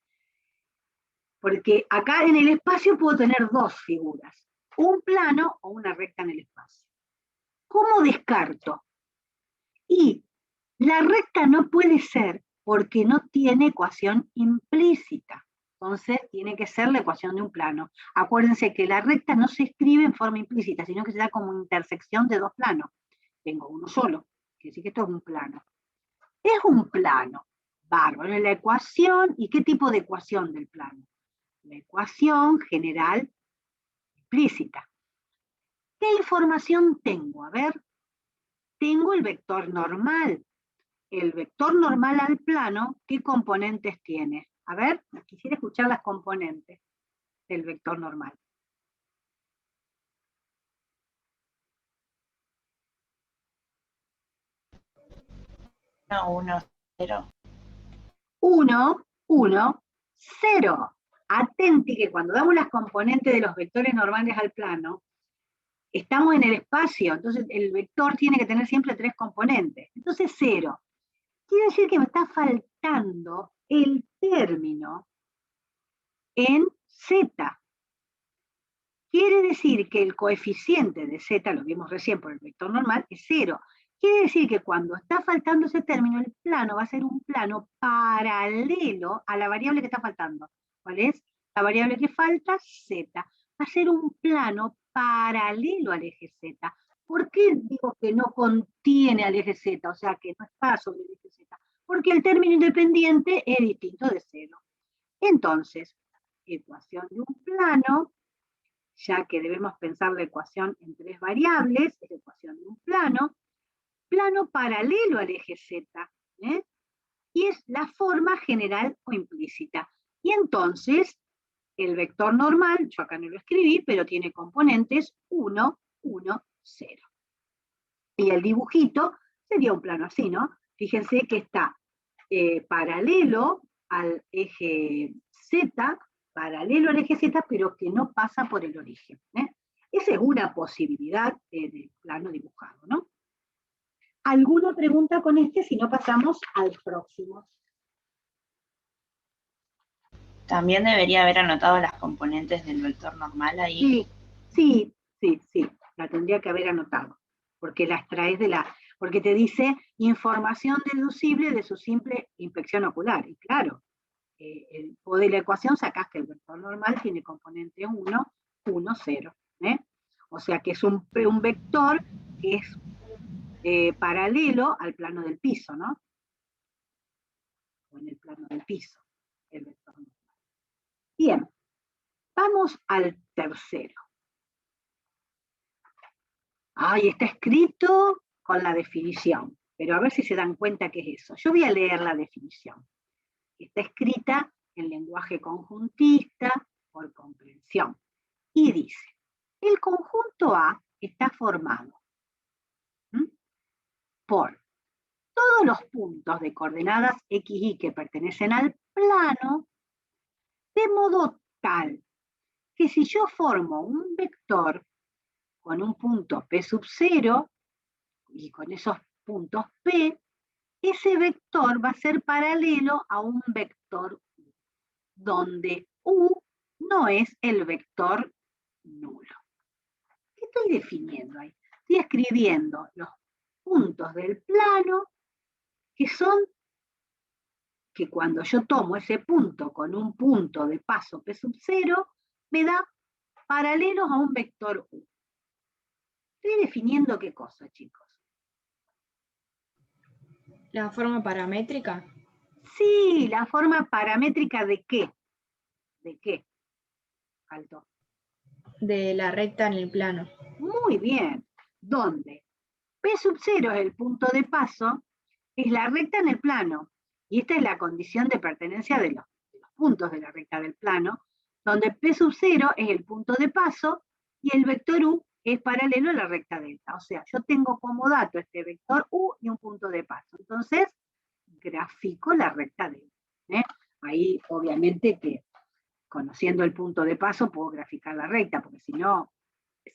[SPEAKER 1] Porque acá en el espacio puedo tener dos figuras, un plano o una recta en el espacio. ¿Cómo descarto? Y la recta no puede ser porque no tiene ecuación implícita. Entonces tiene que ser la ecuación de un plano. Acuérdense que la recta no se escribe en forma implícita, sino que se da como intersección de dos planos. Tengo uno solo, quiere decir que esto es un plano. Es un plano, bárbaro, es la ecuación. ¿Y qué tipo de ecuación del plano? La ecuación general implícita. ¿Qué información tengo? A ver, tengo el vector normal. El vector normal al plano, ¿qué componentes tiene? A ver, quisiera escuchar las componentes del vector normal.
[SPEAKER 5] No, 1, 0.
[SPEAKER 1] 1, 1, 0. Atenti que cuando damos las componentes de los vectores normales al plano, estamos en el espacio, entonces el vector tiene que tener siempre 3 componentes. Entonces 0. Quiere decir que me está faltando el término en Z. quiere decir que el coeficiente de z, lo vimos recién por el vector normal, es 0. Quiere decir que cuando está faltando ese término, el plano va a ser un plano paralelo a la variable que está faltando. ¿Cuál es? La variable que falta, z. Va a ser un plano paralelo al eje z. ¿Por qué digo que no contiene al eje z? O sea, que no está sobre el eje z. Porque el término independiente es distinto de 0. Entonces, ecuación de un plano, ya que debemos pensar la ecuación en 3 variables, es la ecuación de un plano paralelo al eje z, y es la forma general o implícita. Y entonces, el vector normal, yo acá no lo escribí, pero tiene componentes 1, 1, 0. Y el dibujito sería un plano así, ¿no? Fíjense que está paralelo al eje z, pero que no pasa por el origen. Esa es una posibilidad del plano dibujado, ¿no? ¿Alguna pregunta con este? Si no, pasamos al próximo.
[SPEAKER 5] También debería haber anotado las componentes del vector normal ahí.
[SPEAKER 1] Sí, la tendría que haber anotado, porque la extraes porque te dice información deducible de su simple inspección ocular, y claro, de la ecuación sacás que el vector normal tiene componente 1, 1, 0, o sea que es un vector que es paralelo al plano del piso, ¿no? O en el plano del piso, el vector normal. Bien, vamos al tercero. Ahí está escrito con la definición, pero a ver si se dan cuenta qué es eso. Yo voy a leer la definición. Está escrita en lenguaje conjuntista por comprensión. Y dice, el conjunto A está formado por todos los puntos de coordenadas x, y que pertenecen al plano, de modo tal que si yo formo un vector con un punto P sub 0, y con esos puntos P, ese vector va a ser paralelo a un vector U, donde U no es el vector nulo. ¿Qué estoy definiendo ahí? Estoy escribiendo los puntos del plano que son, que cuando yo tomo ese punto con un punto de paso P sub 0, me da paralelos a un vector U. Estoy definiendo qué cosa, chicos.
[SPEAKER 3] ¿La forma paramétrica?
[SPEAKER 1] Sí, la forma paramétrica ¿de qué? ¿De qué? Faltó.
[SPEAKER 3] De la recta en el plano.
[SPEAKER 1] Muy bien. ¿Dónde? P sub 0 es el punto de paso, es la recta en el plano. Y esta es la condición de pertenencia de los puntos de la recta del plano, donde P sub 0 es el punto de paso y el vector U es paralelo a la recta delta. O sea, yo tengo como dato este vector U y un punto de paso. Entonces, grafico la recta delta. Ahí, obviamente, que conociendo el punto de paso puedo graficar la recta, porque si no,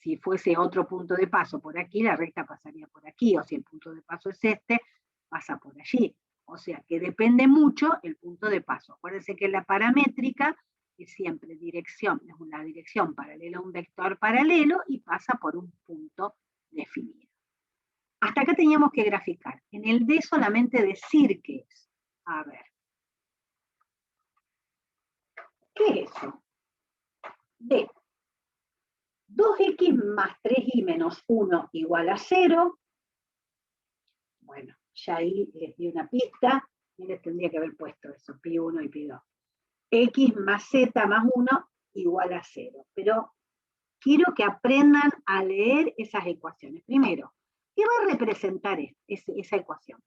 [SPEAKER 1] si fuese otro punto de paso por aquí, la recta pasaría por aquí, o si el punto de paso es este, pasa por allí. O sea, que depende mucho el punto de paso. Acuérdense que la paramétrica es siempre dirección, es una dirección paralela a un vector paralelo y pasa por un punto definido. Hasta acá teníamos que graficar. En el D solamente decir qué es. A ver. ¿Qué es eso? D. 2x más 3y menos 1 igual a 0. Bueno, ya ahí les di una pista. Y les tendría que haber puesto eso, pi 1 y pi 2. X más z más 1 igual a 0. Pero quiero que aprendan a leer esas ecuaciones. Primero, ¿qué va a representar esa ecuación?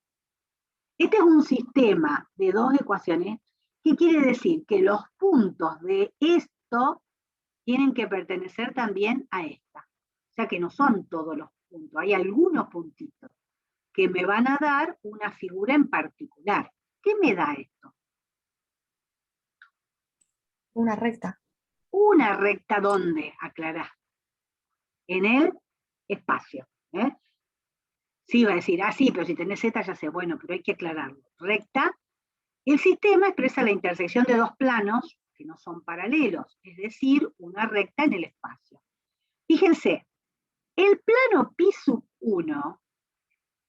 [SPEAKER 1] Este es un sistema de dos ecuaciones que quiere decir que los puntos de esto tienen que pertenecer también a esta. O sea que no son todos los puntos, hay algunos puntitos que me van a dar una figura en particular. ¿Qué me da esto?
[SPEAKER 6] Una recta.
[SPEAKER 1] Una recta, ¿dónde? Aclará. En el espacio. Sí, va a decir, sí, pero si tenés z ya sé, bueno, pero hay que aclararlo. Recta. El sistema expresa la intersección de dos planos que no son paralelos, es decir, una recta en el espacio. Fíjense, el plano pi sub 1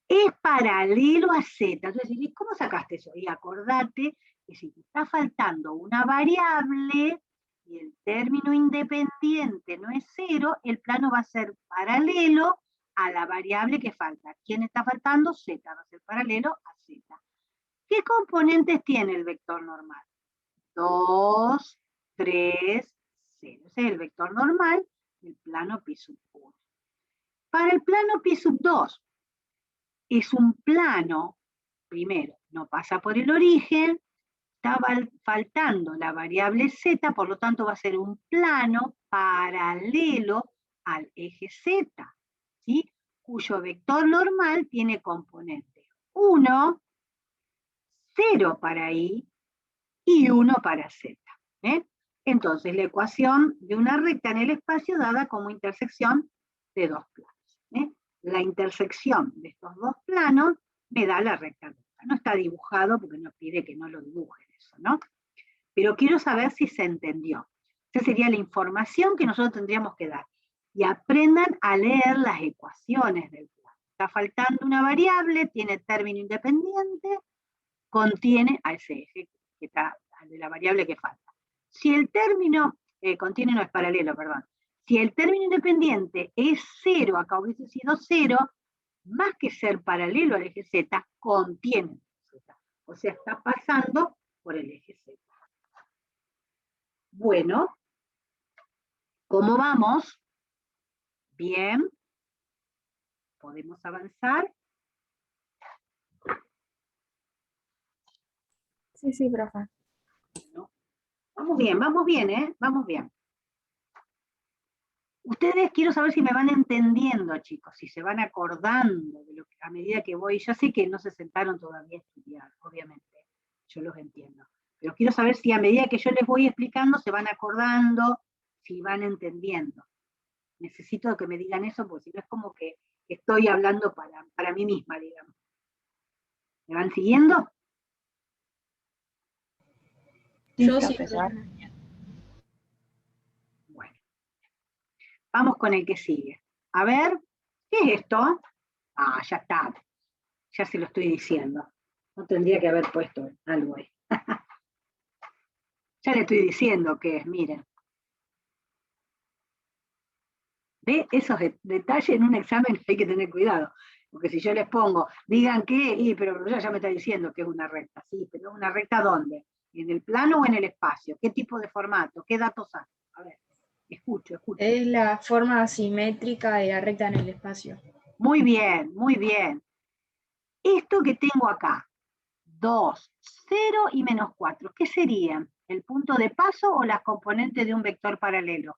[SPEAKER 1] es paralelo a z. Entonces, ¿cómo sacaste eso? Y acordate que si te está faltando una variable y el término independiente no es 0, el plano va a ser paralelo a la variable que falta. ¿Quién está faltando? Z, va a ser paralelo a z. ¿Qué componentes tiene el vector normal? 2, 3, 0. Ese es el vector normal del plano pi sub 1. Para el plano pi sub 2, es un plano, primero, no pasa por el origen, está faltando la variable z, por lo tanto va a ser un plano paralelo al eje z, ¿sí? Cuyo vector normal tiene componentes 1, 0 para i y 1 para z. Entonces, la ecuación de una recta en el espacio dada como intersección de dos planos. La intersección de estos dos planos me da la recta recta. No está dibujado porque nos pide que no lo dibujen eso, ¿no? Pero quiero saber si se entendió. Esa sería la información que nosotros tendríamos que dar. Y aprendan a leer las ecuaciones del plano. Está faltando una variable, tiene término independiente, contiene a ese eje que está de la variable que falta. Si el término, contiene no es paralelo, perdón. Si el término independiente es 0, acá hubiese sido 0, más que ser paralelo al eje Z, contiene Z. O sea, está pasando por el eje Z. Bueno, ¿cómo vamos? Bien. ¿Podemos avanzar?
[SPEAKER 6] Sí, sí, profe.
[SPEAKER 1] Bueno, vamos bien, ¿eh? Vamos bien. Ustedes quiero saber si me van entendiendo, chicos, si se van acordando de lo que a medida que voy. Yo sé que no se sentaron todavía a estudiar, obviamente, yo los entiendo. Pero quiero saber si a medida que yo les voy explicando se van acordando, si van entendiendo. Necesito que me digan eso, porque si no es como que estoy hablando para mí misma, digamos. ¿Me van siguiendo?
[SPEAKER 6] Sí,
[SPEAKER 3] Yo sí,
[SPEAKER 6] profesor.
[SPEAKER 1] Bueno. Vamos con el que sigue. A ver, ¿qué es esto? Ah, ya está. Ya se lo estoy diciendo. No tendría que haber puesto algo ahí. Ya le estoy diciendo qué es, miren. ¿Ve? Esos detalles en un examen hay que tener cuidado. Porque si yo les pongo, digan qué, pero ya me está diciendo que es una recta. Sí, pero ¿una recta dónde? ¿En el plano o en el espacio? ¿Qué tipo de formato? ¿Qué datos hay? A ver, escucho.
[SPEAKER 3] es la forma simétrica de la recta en el espacio.
[SPEAKER 1] Muy bien, muy bien. Esto que tengo acá, 2, 0 y menos 4, ¿qué serían? ¿El punto de paso o las componentes de un vector paralelo?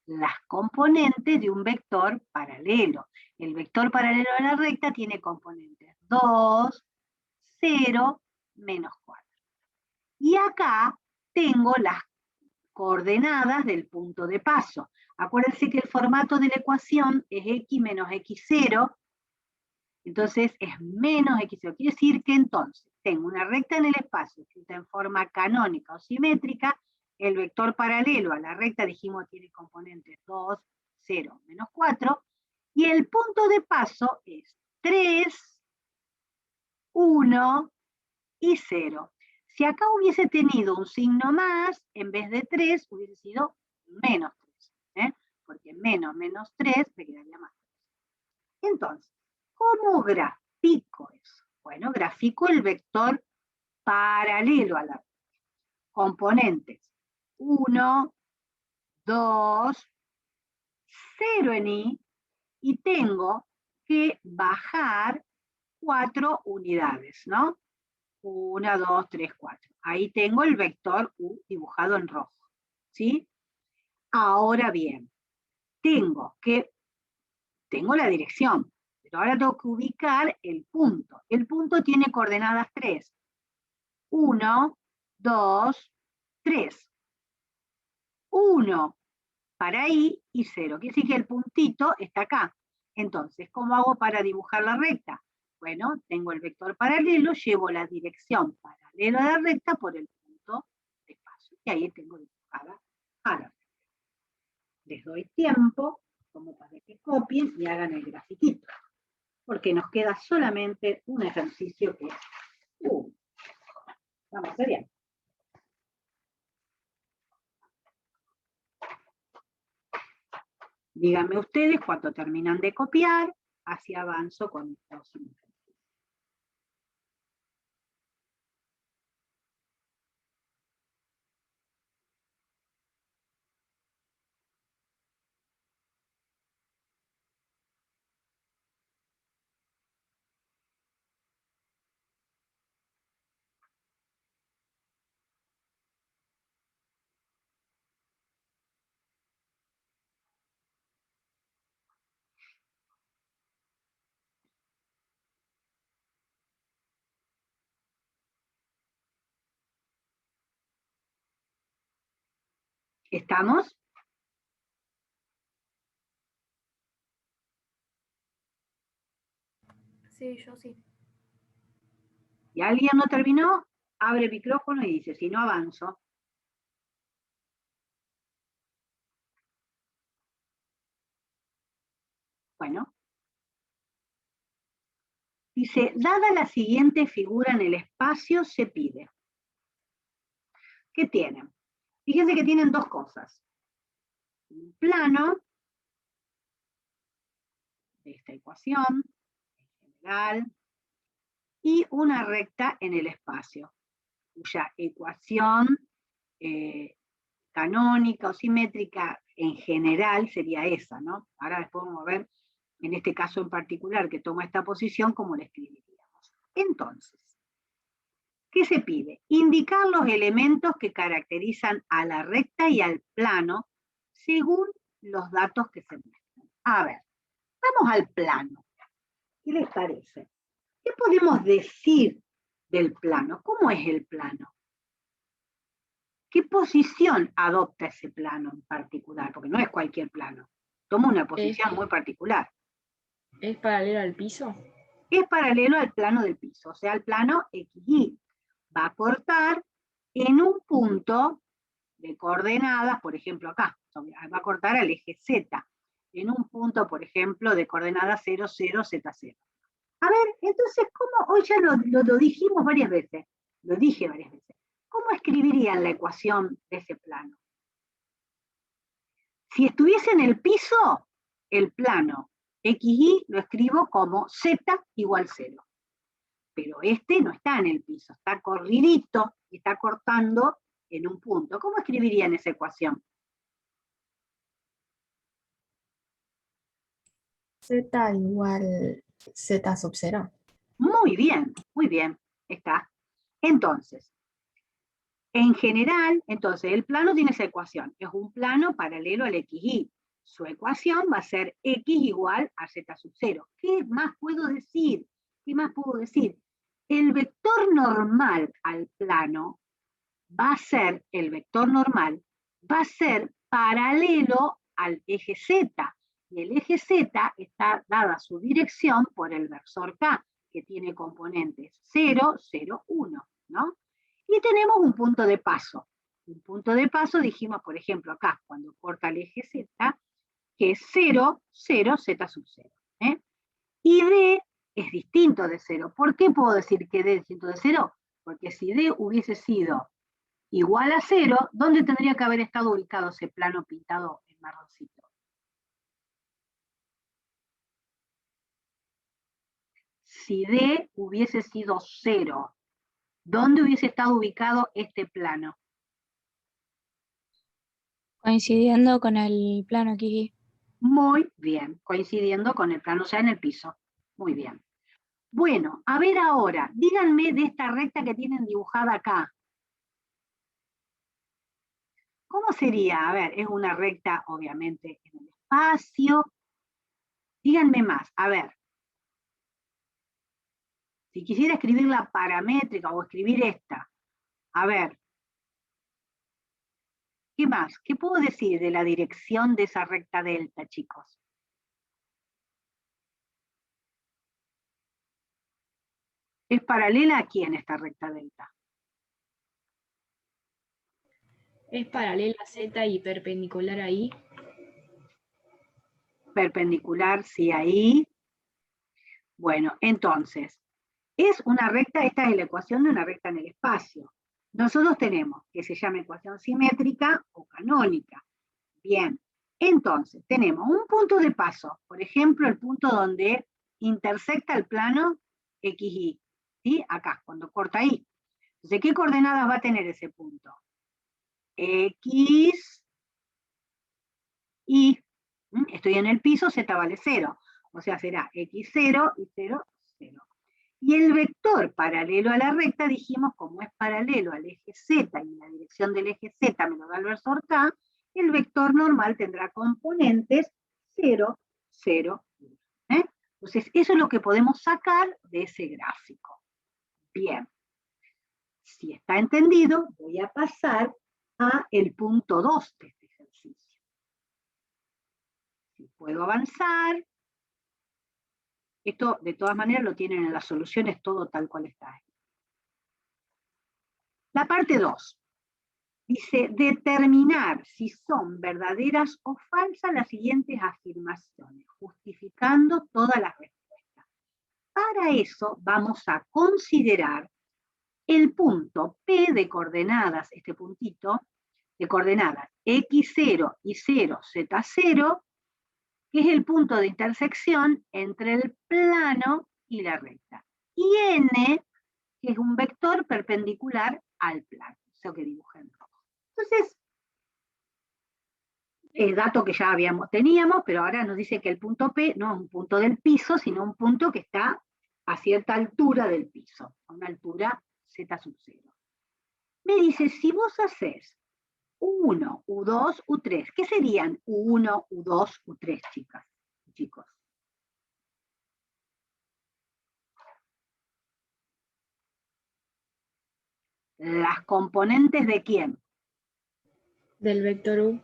[SPEAKER 1] Las componentes de un vector paralelo. El vector paralelo a la recta tiene componentes 2, 0, menos 4. Y acá tengo las coordenadas del punto de paso. Acuérdense que el formato de la ecuación es x menos x0, entonces es menos x0. Quiere decir que entonces tengo una recta en el espacio escrita en forma canónica o simétrica. El vector paralelo a la recta, dijimos, tiene componentes 2, 0, menos 4. Y el punto de paso es 3, 1 y 0. Si acá hubiese tenido un signo más, en vez de 3, hubiese sido menos 3. Porque menos 3 me quedaría más 3. Entonces, ¿cómo grafico eso? Bueno, grafico el vector paralelo a la recta. Componentes 1, 2, 0 en y tengo que bajar 4 unidades, ¿no? 1, 2, 3, 4. Ahí tengo el vector U dibujado en rojo, ¿sí? Ahora bien, tengo la dirección, pero ahora tengo que ubicar el punto. El punto tiene coordenadas 3. 1, 2, 3. 1 para I y 0. Quiere decir que el puntito está acá. Entonces, ¿cómo hago para dibujar la recta? Bueno, tengo el vector paralelo, llevo la dirección paralela a la recta por el punto y ahí tengo dibujada a la recta. Les doy tiempo como para que copien y hagan el grafiquito, porque nos queda solamente un ejercicio que es vamos a hacer bien. Díganme ustedes cuando terminan de copiar, así avanzo con el próximo ejercicio. ¿Estamos?
[SPEAKER 2] Sí, yo sí.
[SPEAKER 1] Si alguien no terminó, abre el micrófono y dice, si no avanzo. Bueno. Dice, dada la siguiente figura en el espacio, se pide. ¿Qué tienen? Fíjense que tienen dos cosas. Un plano de esta ecuación, en general, y una recta en el espacio, cuya ecuación canónica o simétrica en general sería esa, ¿no? Ahora después vamos a ver, en este caso en particular, que toma esta posición, cómo la escribiríamos. Entonces, ¿qué se pide? Indicar los elementos que caracterizan a la recta y al plano según los datos que se muestran. A ver, vamos al plano. ¿Qué les parece? ¿Qué podemos decir del plano? ¿Cómo es el plano? ¿Qué posición adopta ese plano en particular? Porque no es cualquier plano. Toma una posición muy particular.
[SPEAKER 3] ¿Es paralelo al piso?
[SPEAKER 1] Es paralelo al plano del piso, o sea, al plano XY. Va a cortar en un punto de coordenadas, por ejemplo acá, va a cortar al eje Z, en un punto, por ejemplo, de coordenadas 0, 0, Z, 0. A ver, entonces, ¿cómo? Hoy ya lo dijimos varias veces, lo dije varias veces. ¿Cómo escribirían la ecuación de ese plano? Si estuviese en el piso, el plano XY lo escribo como Z igual 0. Pero este no está en el piso, está corridito y está cortando en un punto. ¿Cómo escribirían esa ecuación?
[SPEAKER 6] Z igual Z sub 0.
[SPEAKER 1] Muy bien, está. Entonces, en general, entonces el plano tiene esa ecuación, es un plano paralelo al XY. Su ecuación va a ser X igual a Z sub 0. ¿Qué más puedo decir? ¿Qué más puedo decir? El vector normal al plano va a ser, el vector normal, va a ser paralelo al eje Z. Y el eje Z está dada su dirección por el versor K, que tiene componentes 0, 0, 1, ¿no? Y tenemos un punto de paso. Un punto de paso dijimos, por ejemplo, acá, cuando corta el eje Z, que es 0, 0, Z sub 0. Y D es distinto de 0. ¿Por qué puedo decir que D es distinto de 0? Porque si D hubiese sido igual a 0, ¿dónde tendría que haber estado ubicado ese plano pintado en marroncito? Si D hubiese sido 0, ¿dónde hubiese estado ubicado este plano?
[SPEAKER 4] Coincidiendo con el plano aquí.
[SPEAKER 1] Muy bien, coincidiendo con el plano, o sea, en el piso. Muy bien. Bueno, a ver ahora, díganme de esta recta que tienen dibujada acá. ¿Cómo sería? A ver, es una recta, obviamente, en el espacio. Díganme más, a ver. Si quisiera escribir la paramétrica o escribir esta, a ver. ¿Qué más? ¿Qué puedo decir de la dirección de esa recta delta, chicos? ¿Es paralela a quién esta recta delta?
[SPEAKER 3] ¿Es paralela a Z y perpendicular a Y?
[SPEAKER 1] Perpendicular, sí, ahí. Bueno, entonces, es una recta, esta es la ecuación de una recta en el espacio. Nosotros tenemos que se llama ecuación simétrica o canónica. Bien, entonces, tenemos un punto de paso, por ejemplo, el punto donde intersecta el plano XY, ¿sí? Acá, cuando corta ahí. Entonces, ¿qué coordenadas va a tener ese punto? X, Y. Estoy en el piso, Z vale 0. O sea, será X0 y 0, 0. Y el vector paralelo a la recta, dijimos, como es paralelo al eje Z y la dirección del eje Z me lo da el versor K, el vector normal tendrá componentes 0, 0, 1. Entonces, eso es lo que podemos sacar de ese gráfico. Bien. Si está entendido, voy a pasar a el punto 2 de este ejercicio. Si puedo avanzar, esto de todas maneras lo tienen en las soluciones todo tal cual está ahí. La parte 2 dice determinar si son verdaderas o falsas las siguientes afirmaciones, justificando todas las respuestas. Para eso vamos a considerar el punto P de coordenadas, este puntito, de coordenadas X0 y 0, Z0, que es el punto de intersección entre el plano y la recta. Y N, que es un vector perpendicular al plano, eso que dibujé en rojo. Entonces, es dato que ya teníamos, pero ahora nos dice que el punto P no es un punto del piso, sino un punto que está a cierta altura del piso, a una altura Z sub 0. Me dice, si vos haces U1, U2, U3, ¿qué serían U1, U2, U3, chicas, chicos? Las componentes de quién?
[SPEAKER 3] Del vector U.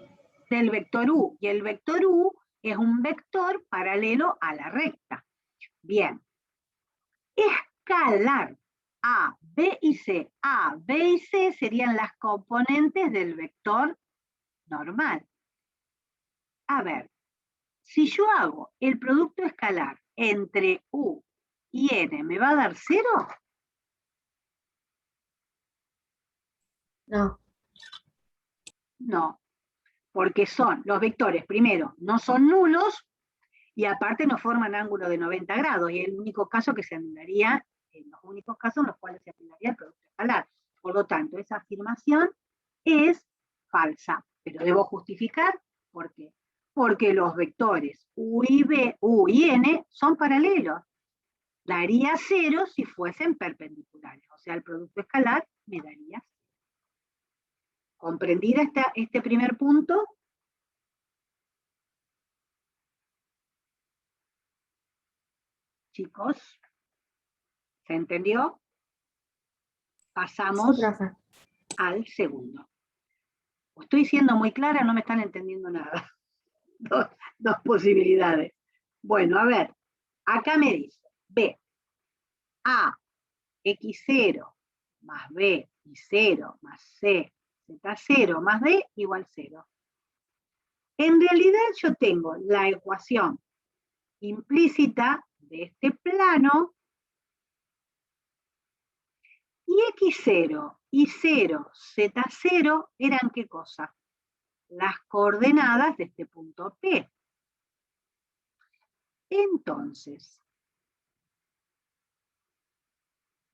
[SPEAKER 1] Del vector U. Y el vector U es un vector paralelo a la recta. Bien. Escalar A, B y C. A, B y C serían las componentes del vector normal. A ver, si yo hago el producto escalar entre U y N, ¿me va a dar 0?
[SPEAKER 6] No.
[SPEAKER 1] No, porque son los vectores, primero, no son nulos y aparte no forman ángulo de 90 grados, y es el único caso que se anularía, en los únicos casos en los cuales se anularía el producto escalar. Por lo tanto, esa afirmación es falsa, pero debo justificar por qué. Porque los vectores U y B, U y N son paralelos. Daría 0 si fuesen perpendiculares, o sea, el producto escalar me daría 0. ¿Comprendida este primer punto? Chicos, ¿se entendió? Pasamos
[SPEAKER 6] Sí, profe.
[SPEAKER 1] al segundo. Estoy siendo muy clara, no me están entendiendo nada. Dos posibilidades. Bueno, a ver, acá me dice B, A, X0 más B y 0 más C, Z0 más D igual 0. En realidad yo tengo la ecuación implícita de este plano y X0 y 0, Z0 eran ¿qué cosa? Las coordenadas de este punto P. Entonces,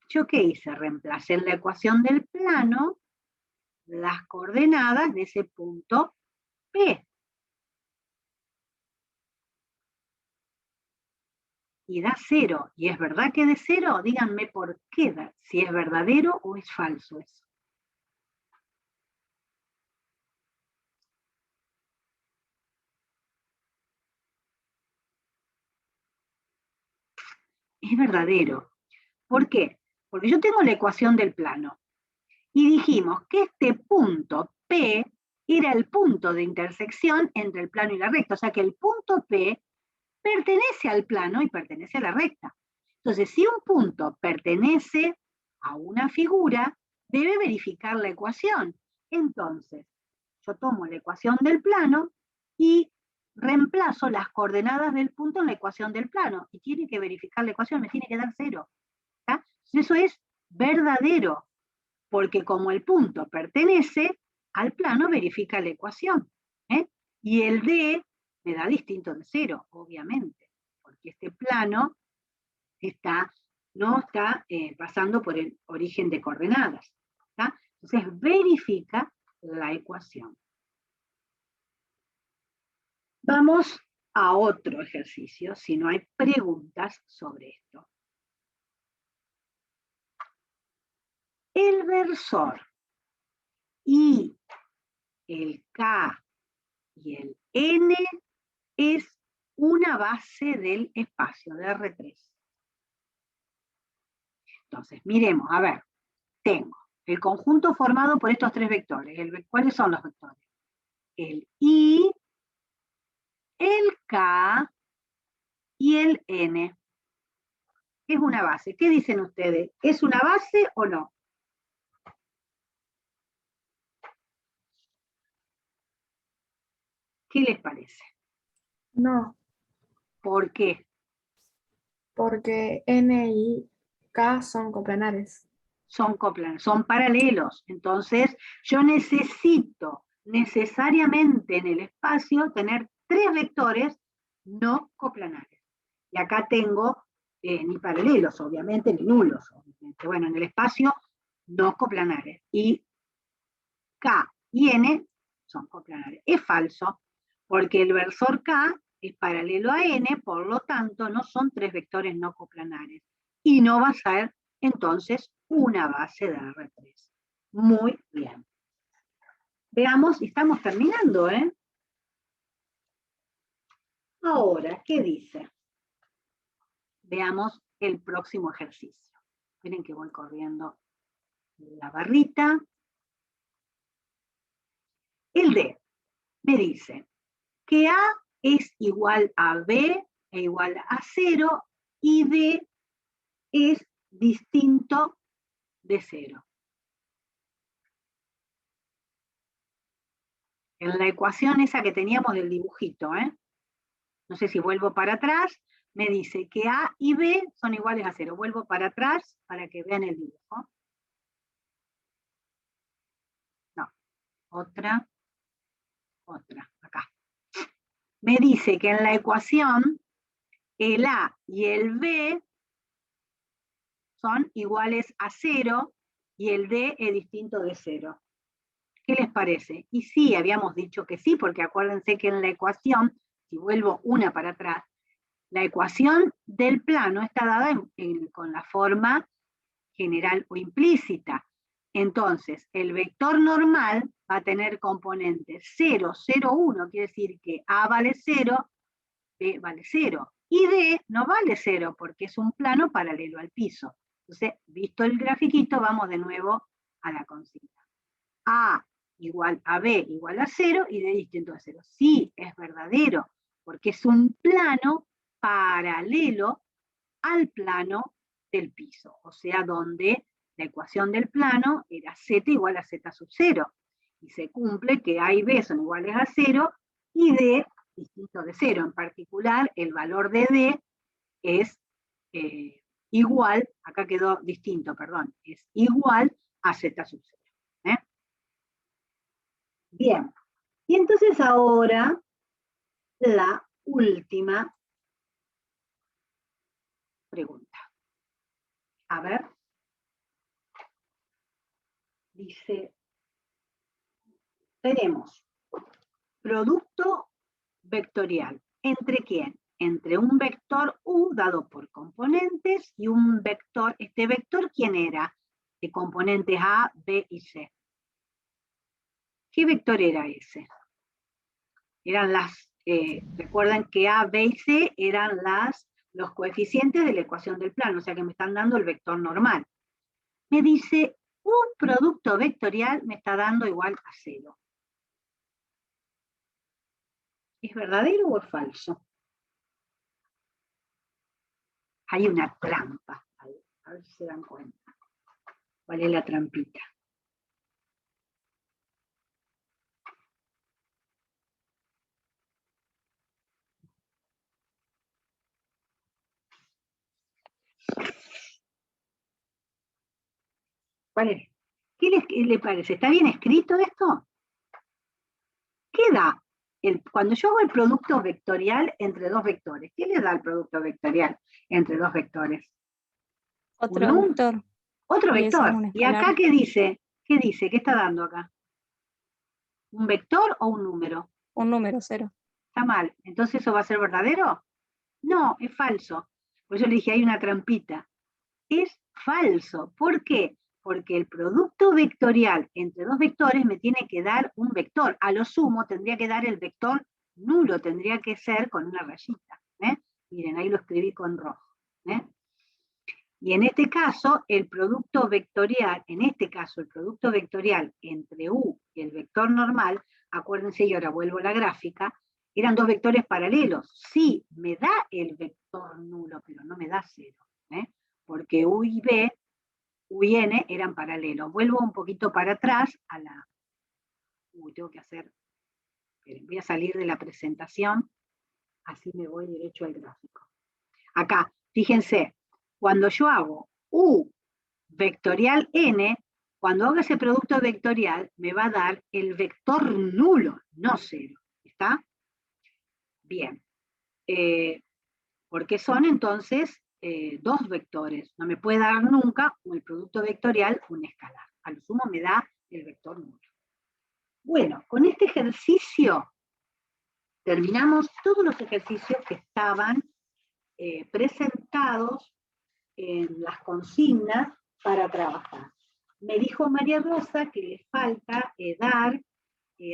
[SPEAKER 1] ¿yo qué hice? Reemplacé en la ecuación del plano las coordenadas de ese punto P. Y da 0. ¿Y es verdad que de 0? Díganme por qué da, si es verdadero o es falso eso. Es verdadero. ¿Por qué? Porque yo tengo la ecuación del plano. Y dijimos que este punto P era el punto de intersección entre el plano y la recta. O sea que el punto P pertenece al plano y pertenece a la recta. Entonces, si un punto pertenece a una figura, debe verificar la ecuación. Entonces, yo tomo la ecuación del plano y reemplazo las coordenadas del punto en la ecuación del plano, y tiene que verificar la ecuación, me tiene que dar 0. ¿Tá? Eso es verdadero, porque como el punto pertenece al plano, verifica la ecuación. Y el D me da distinto de 0, obviamente, porque este plano no está pasando por el origen de coordenadas. ¿Tá? Entonces verifica la ecuación. Vamos a otro ejercicio, si no hay preguntas sobre esto. El versor y el K y el N es una base del espacio de R3. Entonces, miremos, a ver, tengo el conjunto formado por estos 3 vectores. ¿Cuáles son los vectores? El I, el K y el N. Es una base. ¿Qué dicen ustedes? ¿Es una base o no? ¿Qué les parece?
[SPEAKER 6] No,
[SPEAKER 1] ¿Por qué?
[SPEAKER 6] porque N y K son coplanares.
[SPEAKER 1] Son coplanares, son paralelos. Entonces, yo necesito necesariamente en el espacio tener 3 vectores no coplanares. Y acá tengo ni paralelos, obviamente, ni nulos. Obviamente. Bueno, en el espacio no coplanares. Y K y N son coplanares. Es falso, porque el versor K es paralelo a N, por lo tanto, no son 3 vectores no coplanares. Y no va a ser, entonces, una base de R3. Muy bien. Veamos, estamos terminando, ¿eh? Ahora, ¿qué dice? Veamos el próximo ejercicio. Miren que voy corriendo la barrita. El D me dice que A es igual a B e igual a 0 y D es distinto de 0. En la ecuación esa que teníamos del dibujito, no sé si vuelvo para atrás, me dice que A y B son iguales a 0. Vuelvo para atrás para que vean el dibujo. No, otra, acá. Me dice que en la ecuación el A y el B son iguales a 0 y el D es distinto de 0. ¿Qué les parece? Y sí, habíamos dicho que sí, porque acuérdense que en la ecuación, si vuelvo una para atrás, la ecuación del plano está dada con la forma general o implícita. Entonces, el vector normal va a tener componentes 0, 0, 1, quiere decir que A vale 0, B vale 0, y D no vale 0, porque es un plano paralelo al piso. Entonces, visto el grafiquito, vamos de nuevo a la consigna. A igual a B igual a 0 y D distinto a 0. Sí, es verdadero, porque es un plano paralelo al plano del piso, o sea, donde la ecuación del plano era z igual a z sub 0, y se cumple que A y B son iguales a 0 y D distinto de 0. En particular, el valor de D es igual, acá quedó distinto, perdón, es igual a z sub 0. Bien, y entonces ahora la última pregunta. A ver. Dice, tenemos producto vectorial. ¿Entre quién? Entre un vector U dado por componentes y un vector, ¿este vector quién era? De componentes A, B y C. ¿Qué vector era ese? Eran recuerdan que A, B y C eran los coeficientes de la ecuación del plano, o sea que me están dando el vector normal. Me dice, un producto vectorial me está dando igual a 0. ¿Es verdadero o es falso? Hay una trampa ahí, a ver si se dan cuenta. ¿Cuál es la trampita? ¿Cuál es? ¿Qué le parece? ¿Está bien escrito esto? ¿Qué da? Cuando yo hago el producto vectorial entre dos vectores, ¿qué le da el producto vectorial entre dos vectores?
[SPEAKER 4] Otro
[SPEAKER 1] ¿Un
[SPEAKER 4] vector.
[SPEAKER 1] Otro
[SPEAKER 4] Y ese es
[SPEAKER 1] vector.
[SPEAKER 4] un
[SPEAKER 1] ¿Y acá
[SPEAKER 4] escalar.
[SPEAKER 1] qué dice? ¿Qué dice? ¿Qué está dando acá? ¿Un vector o un número?
[SPEAKER 4] Un número 0.
[SPEAKER 1] Está mal. ¿Entonces eso va a ser verdadero? No, es falso. Por eso le dije, hay una trampita. Es falso. ¿Por qué? Porque el producto vectorial entre dos vectores me tiene que dar un vector. A lo sumo tendría que dar el vector nulo, tendría que ser con una rayita. Miren, ahí lo escribí con rojo. Y en este caso, el producto vectorial, entre U y el vector normal, acuérdense, y ahora vuelvo a la gráfica, eran dos vectores paralelos. Sí, me da el vector nulo, pero no me da 0. Porque U y B, U y N eran paralelos. Vuelvo un poquito para atrás a la... tengo que hacer... Voy a salir de la presentación, así me voy derecho al gráfico. Acá, fíjense, cuando yo hago U vectorial N, cuando hago ese producto vectorial, me va a dar el vector nulo, no 0. ¿Está? Bien. Porque son entonces dos vectores. No me puede dar nunca el producto vectorial un escalar. A lo sumo me da el vector nulo. Bueno, con este ejercicio terminamos todos los ejercicios que estaban presentados en las consignas para trabajar. Me dijo María Rosa que le falta dar,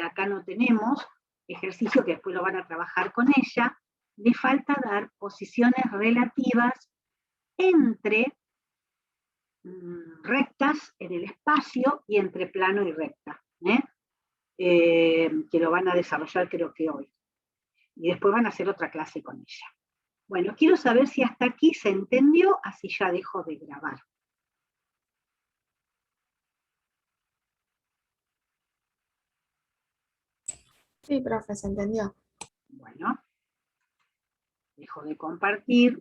[SPEAKER 1] acá no tenemos, ejercicio que después lo van a trabajar con ella, le falta dar posiciones relativas entre rectas en el espacio y entre plano y recta, que lo van a desarrollar creo que hoy. Y después van a hacer otra clase con ella. Bueno, quiero saber si hasta aquí se entendió, así ya dejo de grabar.
[SPEAKER 6] Sí, profe, se entendió.
[SPEAKER 1] Bueno, dejo de compartir.